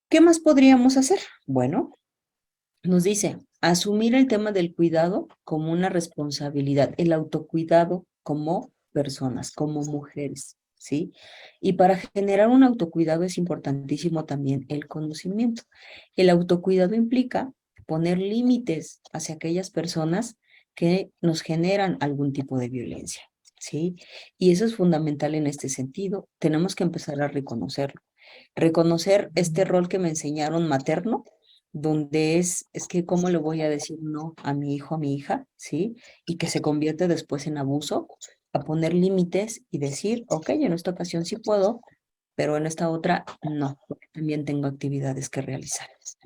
¿Qué más podríamos hacer? Bueno, nos dice, asumir el tema del cuidado como una responsabilidad, el autocuidado como personas, como mujeres, ¿sí? Y para generar un autocuidado es importantísimo también el conocimiento. El autocuidado implica poner límites hacia aquellas personas que nos generan algún tipo de violencia, ¿sí? Y eso es fundamental en este sentido. Tenemos que empezar a reconocerlo. Reconocer este rol que me enseñaron materno, donde es que cómo le voy a decir no a mi hijo, a mi hija, ¿sí? Y que se convierte después en abuso, a poner límites y decir, ok, en esta ocasión sí puedo, pero en esta otra no, porque también tengo actividades que realizar, ¿sí?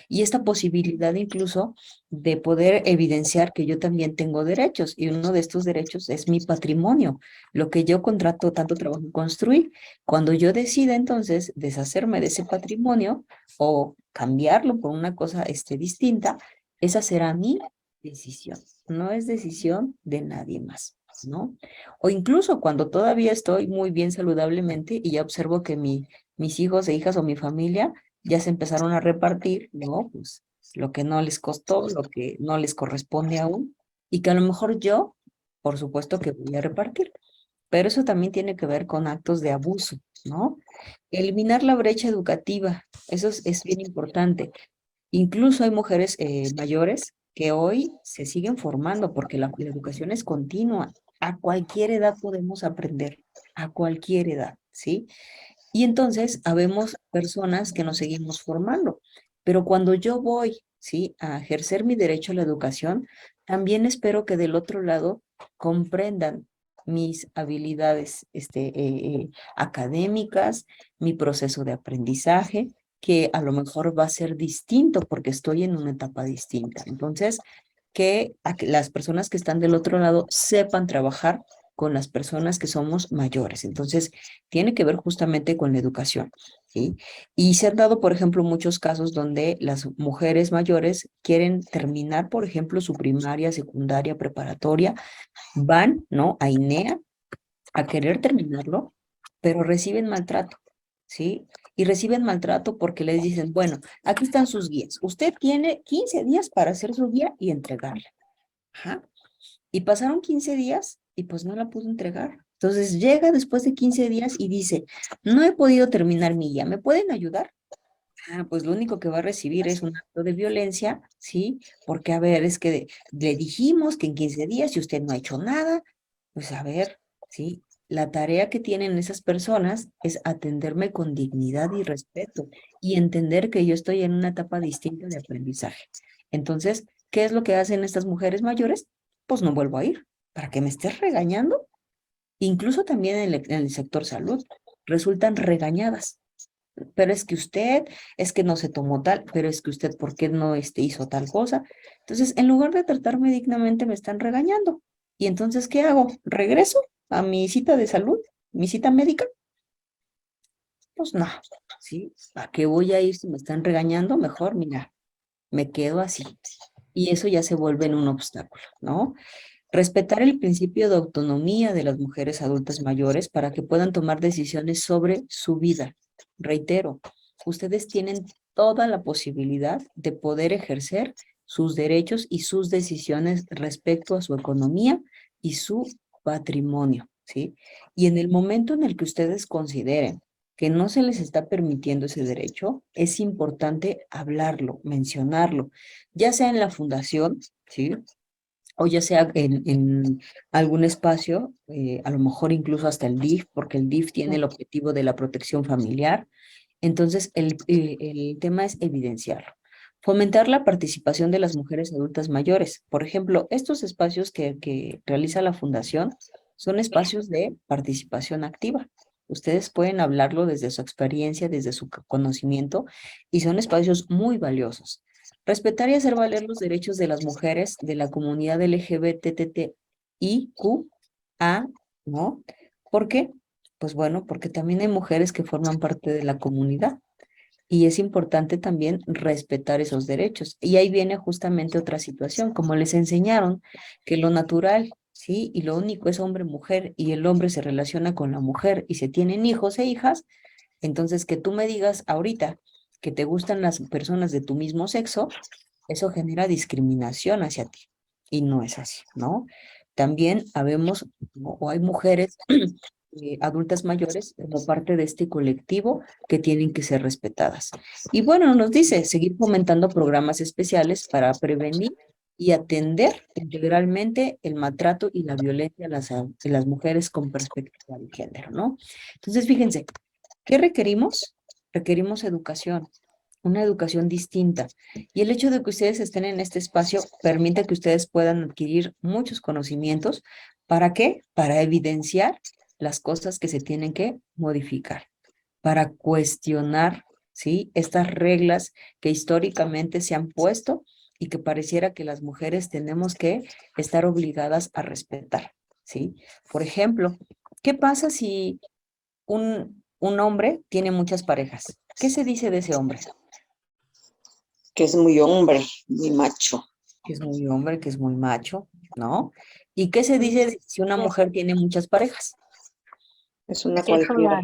Y esta posibilidad incluso de poder evidenciar que yo también tengo derechos, y uno de estos derechos es mi patrimonio, lo que yo contrato tanto trabajo en construir. Cuando yo decida entonces deshacerme de ese patrimonio o cambiarlo por una cosa distinta, esa será mi decisión, no es decisión de nadie más, ¿no? O incluso cuando todavía estoy muy bien saludablemente y ya observo que mis hijos e hijas o mi familia ya se empezaron a repartir, ¿no? Pues lo que no les costó, lo que no les corresponde aún, y que a lo mejor yo, por supuesto que voy a repartir. pero eso también tiene que ver con actos de abuso, ¿no? Eliminar la brecha educativa, eso es bien importante. Incluso hay mujeres mayores que hoy se siguen formando porque la educación es continua. A cualquier edad podemos aprender, a cualquier edad, ¿sí? Y entonces habemos personas que nos seguimos formando, pero cuando yo voy, ¿sí? A ejercer mi derecho a la educación, también espero que del otro lado comprendan mis habilidades académicas, mi proceso de aprendizaje, que a lo mejor va a ser distinto porque estoy en una etapa distinta. Entonces, que las personas que están del otro lado sepan trabajar con las personas que somos mayores. Entonces, tiene que ver justamente con la educación, ¿sí? Y se han dado, por ejemplo, muchos casos donde las mujeres mayores quieren terminar, por ejemplo, su primaria, secundaria, preparatoria, van, ¿no? A INEA a querer terminarlo, pero reciben maltrato, ¿sí? Y reciben maltrato porque les dicen, bueno, aquí están sus guías. Usted tiene 15 días para hacer su guía y entregarla. Ajá. Y pasaron 15 días y pues no la pudo entregar. Entonces llega después de 15 días y dice, no he podido terminar mi guía, ¿me pueden ayudar? Ah, pues lo único que va a recibir es un acto de violencia, ¿sí? Porque, a ver, es que le dijimos que en 15 días y usted no ha hecho nada. Pues, a ver, ¿sí? La tarea que tienen esas personas es atenderme con dignidad y respeto y entender que yo estoy en una etapa distinta de aprendizaje. Entonces, ¿qué es lo que hacen estas mujeres mayores? Pues no vuelvo a ir. ¿Para que me estés regañando? Incluso también en el sector salud, resultan regañadas. Pero es que usted, es que no se tomó tal, pero es que usted, ¿por qué no hizo tal cosa? Entonces, en lugar de tratarme dignamente, me están regañando. ¿Y entonces qué hago? ¿Regreso a mi cita de salud, mi cita médica? Pues no, ¿sí? ¿A qué voy a ir si me están regañando? Mejor, mira, me quedo así. Y eso ya se vuelve en un obstáculo, ¿no? Respetar el principio de autonomía de las mujeres adultas mayores para que puedan tomar decisiones sobre su vida. Reitero, ustedes tienen toda la posibilidad de poder ejercer sus derechos y sus decisiones respecto a su economía y su patrimonio, ¿sí? Y en el momento en el que ustedes consideren que no se les está permitiendo ese derecho, es importante hablarlo, mencionarlo, ya sea en la fundación, ¿sí? O ya sea en algún espacio, a lo mejor incluso hasta el DIF, porque el DIF tiene el objetivo de la protección familiar. Entonces, el tema es evidenciarlo. Fomentar la participación de las mujeres adultas mayores. Por ejemplo, estos espacios que realiza la Fundación son espacios de participación activa. Ustedes pueden hablarlo desde su experiencia, desde su conocimiento, y son espacios muy valiosos. Respetar y hacer valer los derechos de las mujeres de la comunidad LGBTTIQA, ¿no? ¿Por qué? Pues bueno, porque también hay mujeres que forman parte de la comunidad y es importante también respetar esos derechos. Y ahí viene justamente otra situación, como les enseñaron que lo natural, ¿sí? Y lo único es hombre-mujer y el hombre se relaciona con la mujer y se tienen hijos e hijas, entonces que tú me digas ahorita que te gustan las personas de tu mismo sexo, eso genera discriminación hacia ti y no es así, ¿no? También habemos o hay mujeres adultas mayores como parte de este colectivo que tienen que ser respetadas. Y bueno, nos dice seguir fomentando programas especiales para prevenir y atender integralmente el maltrato y la violencia a las mujeres con perspectiva de género, ¿no? Entonces, fíjense, ¿qué requerimos? Requerimos educación, una educación distinta. Y el hecho de que ustedes estén en este espacio permite que ustedes puedan adquirir muchos conocimientos. ¿Para qué? Para evidenciar las cosas que se tienen que modificar, para cuestionar, ¿sí? Estas reglas que históricamente se han puesto y que pareciera que las mujeres tenemos que estar obligadas a respetar, ¿sí? Por ejemplo, ¿qué pasa si un hombre tiene muchas parejas? ¿Qué se dice de ese hombre? Que es muy hombre, muy macho. Que es muy hombre, que es muy macho, ¿no? ¿Y qué se dice de si una mujer tiene muchas parejas? Es una Que es cualquiera.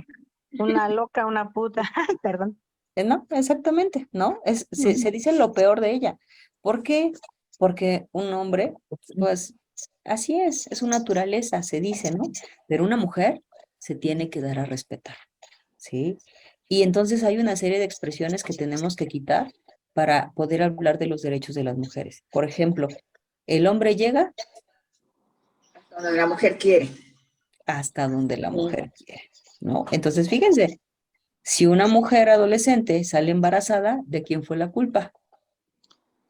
una loca, una puta, perdón. No, exactamente, ¿no? Se dice lo peor de ella. ¿Por qué? Porque un hombre, pues, Así es su naturaleza, se dice, ¿no? Pero una mujer se tiene que dar a respetar, ¿sí? Y entonces hay una serie de expresiones que tenemos que quitar para poder hablar de los derechos de las mujeres. Por ejemplo, el hombre llega Cuando la mujer quiere. hasta donde la mujer quiere, ¿no? Entonces, fíjense, si una mujer adolescente sale embarazada, ¿de quién fue la culpa?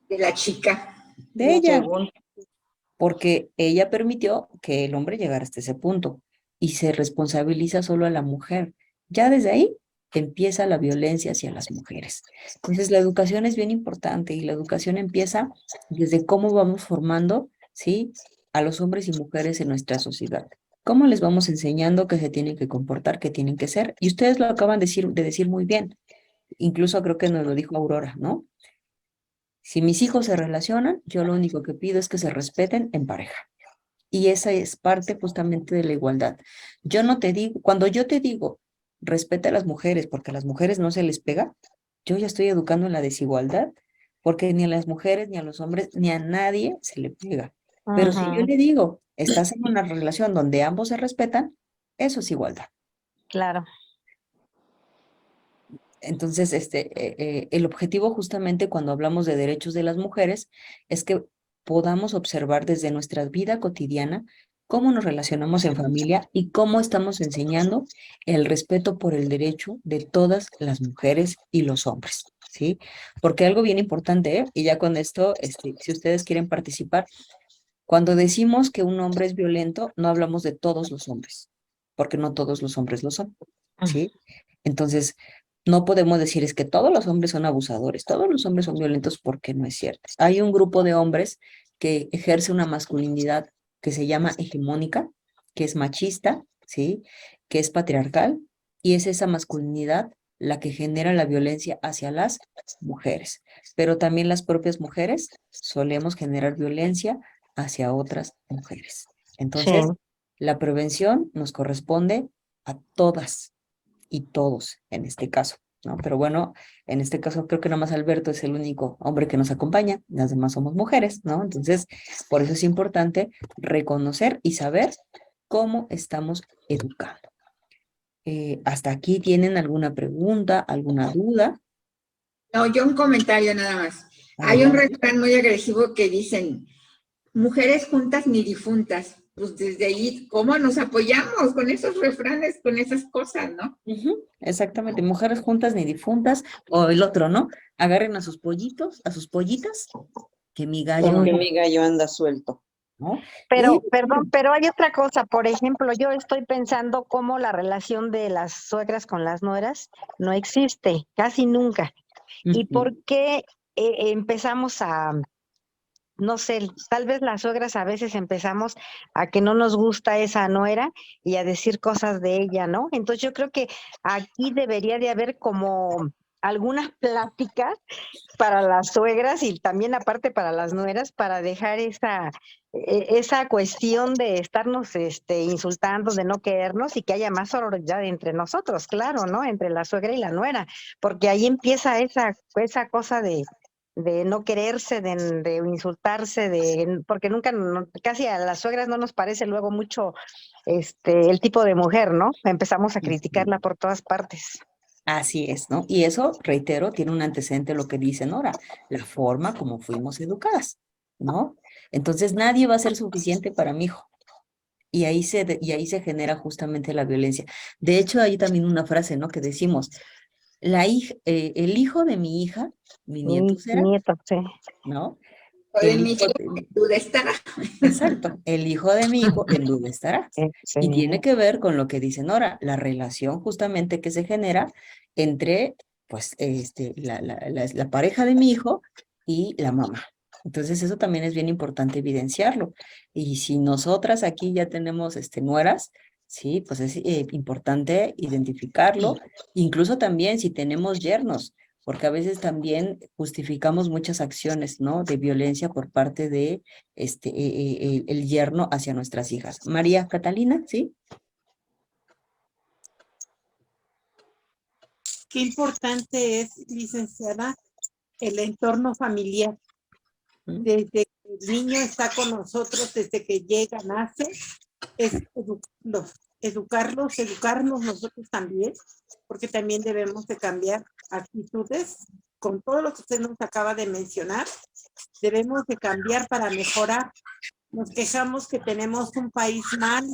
De la chica. De ella, Según. porque ella permitió que el hombre llegara hasta ese punto y se responsabiliza solo a la mujer. Ya desde ahí empieza la violencia hacia las mujeres. Entonces, la educación es bien importante y la educación empieza desde cómo vamos formando, ¿sí?, a los hombres y mujeres en nuestra sociedad. ¿Cómo les vamos enseñando que se tienen que comportar, que tienen que ser? Y ustedes lo acaban de decir muy bien. Incluso creo que nos lo dijo Aurora, ¿no? Si mis hijos se relacionan, yo lo único que pido es que se respeten en pareja. Y esa es parte justamente de la igualdad. Yo no te digo, cuando yo te digo, respeta a las mujeres porque a las mujeres no se les pega, yo ya estoy educando en la desigualdad porque ni a las mujeres, ni a los hombres, ni a nadie se le pega. Pero si yo Ujú, le digo, estás en una relación donde ambos se respetan, eso es igualdad. claro. Entonces, el objetivo justamente cuando hablamos de derechos de las mujeres es que podamos observar desde nuestra vida cotidiana cómo nos relacionamos en familia y cómo estamos enseñando el respeto por el derecho de todas las mujeres y los hombres, ¿sí? Porque algo bien importante, ¿eh? Y ya con esto, si ustedes quieren participar, cuando decimos que un hombre es violento, no hablamos de todos los hombres, porque no todos los hombres lo son, ¿sí? Entonces, no podemos decir es que todos los hombres son abusadores, todos los hombres son violentos, porque no es cierto. Hay un grupo de hombres que ejerce una masculinidad que se llama hegemónica, que es machista, ¿sí? Que es patriarcal, y es esa masculinidad la que genera la violencia hacia las mujeres. Pero también las propias mujeres solemos generar violencia hacia otras mujeres. Sí. Entonces, la prevención nos corresponde a todas y todos en este caso, ¿no? Pero bueno, en este caso creo que nada más Alberto es el único hombre que nos acompaña, las demás somos mujeres, ¿no? Entonces, por eso es importante reconocer y saber cómo estamos educando. ¿Hasta aquí tienen alguna pregunta, alguna duda? No, yo un comentario nada más. Hay un Adelante. refrán muy agresivo que dicen, mujeres juntas ni difuntas. Pues desde ahí, ¿cómo nos apoyamos con esos refranes, con esas cosas, no? Exactamente, mujeres juntas ni difuntas, o el otro, ¿no? Agarren a sus pollitos, a sus pollitas, que mi gallo, Porque anda, mi gallo anda suelto. ¿no? Y Pero, perdón, pero hay otra cosa. Por ejemplo, yo estoy pensando cómo la relación de las suegras con las nueras no existe, casi nunca. ¿Y ujú, por qué empezamos a, no sé, tal vez las suegras a veces empezamos a que no nos gusta esa nuera y a decir cosas de ella, ¿no? Entonces yo creo que aquí debería de haber como algunas pláticas para las suegras y también aparte para las nueras para dejar esa cuestión de estarnos insultando, de no querernos y que haya más sororidad entre nosotros, claro, ¿no? Entre la suegra y la nuera, porque ahí empieza esa cosa de no quererse, de insultarse, porque nunca, casi a las suegras no nos parece luego mucho el tipo de mujer, ¿no? Empezamos a ujú. criticarla por todas partes. Así es, ¿no? Y eso, reitero, tiene un antecedente lo que dice Nora, la forma como fuimos educadas, ¿no? Entonces nadie va a ser suficiente para mi hijo. Y ahí se genera justamente la violencia. De hecho, hay también una frase, ¿no? Que decimos, el hijo de mi hija, mi nieto Mi será, nieto, sí. ¿no? O de El mi hijo hijo, de, duda estará. exacto, el hijo de mi hijo en duda estará. Sí. Y tiene que ver con lo que dice Nora, la relación justamente que se genera entre, pues, la pareja de mi hijo y la mamá. Entonces, eso también es bien importante evidenciarlo. Y si nosotras aquí ya tenemos, nueras, sí, pues es importante identificarlo. Incluso también si tenemos yernos, porque a veces también justificamos muchas acciones, ¿no? De violencia por parte de el yerno hacia nuestras hijas. María Catalina, ¿sí? Qué importante es, licenciada, el entorno familiar. desde que el niño está con nosotros, desde que llega, nace, es educarnos nosotros también, porque también debemos de cambiar actitudes. Con todo lo que usted nos acaba de mencionar, debemos de cambiar para mejorar. Nos quejamos que tenemos un país mal,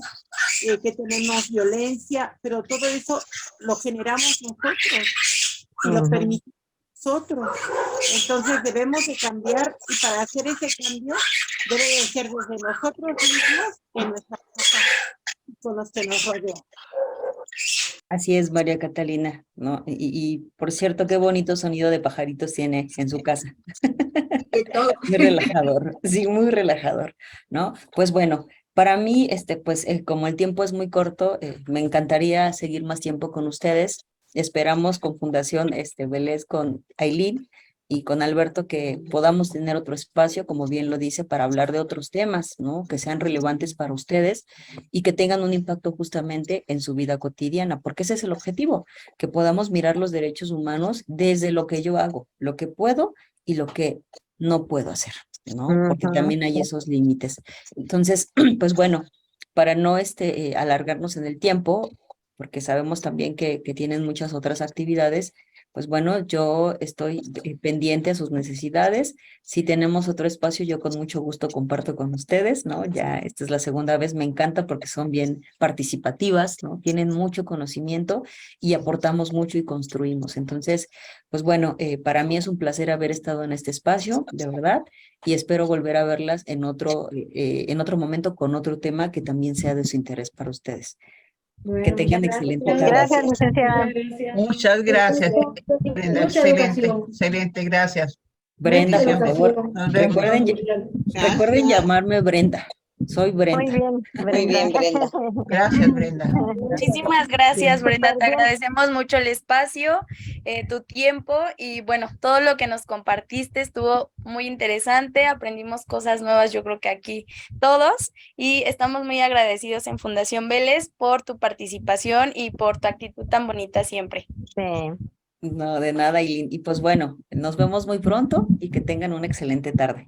que tenemos violencia, pero todo eso lo generamos nosotros y lo permitimos nosotros. Entonces debemos de cambiar, y para hacer ese cambio debe de ser desde nosotros mismos en nuestra casa y con los que nos rodean. Así es, María Catalina, ¿no? Y por cierto, qué bonito sonido de pajaritos tiene en su casa. De todo. Muy relajador, sí, muy relajador, ¿no? Pues bueno, para mí, pues como el tiempo es muy corto, me encantaría seguir más tiempo con ustedes. Esperamos con Fundación Vélez, con Ailín y con Alberto, que podamos tener otro espacio, como bien lo dice, para hablar de otros temas, ¿no? Que sean relevantes para ustedes y que tengan un impacto justamente en su vida cotidiana, porque ese es el objetivo, que podamos mirar los derechos humanos desde lo que yo hago, lo que puedo y lo que no puedo hacer, ¿no? Porque también hay esos límites. Entonces, pues bueno, para no alargarnos en el tiempo, porque sabemos también que tienen muchas otras actividades, pues bueno, yo estoy pendiente a sus necesidades. Si tenemos otro espacio, yo con mucho gusto comparto con ustedes, ¿no? Ya esta es la segunda vez, me encanta porque son bien participativas, ¿no? Tienen mucho conocimiento y aportamos mucho y construimos. Entonces, pues bueno, para mí es un placer haber estado en este espacio, de verdad, y espero volver a verlas en otro momento con otro tema que también sea de su interés para ustedes. Bueno, Que tengan muchas excelente gracias. tarde. Gracias, licenciada. Muchas gracias. Muchas gracias, Brenda. Mucha Excelente, educación. excelente, gracias. Brenda, Mucha por favor, educación. Nos vemos. recuerden llamarme Brenda. Soy Brenda. Muy bien, Muy bien, Brenda. Gracias, Brenda. Muchísimas gracias, Brenda. Te Súper bien. agradecemos mucho el espacio, tu tiempo y bueno, todo lo que nos compartiste estuvo muy interesante. Aprendimos cosas nuevas, yo creo que aquí todos, y estamos muy agradecidos en Fundación Vélez por tu participación y por tu actitud tan bonita siempre. Sí. No, de nada. Y pues bueno, nos vemos muy pronto y que tengan una excelente tarde.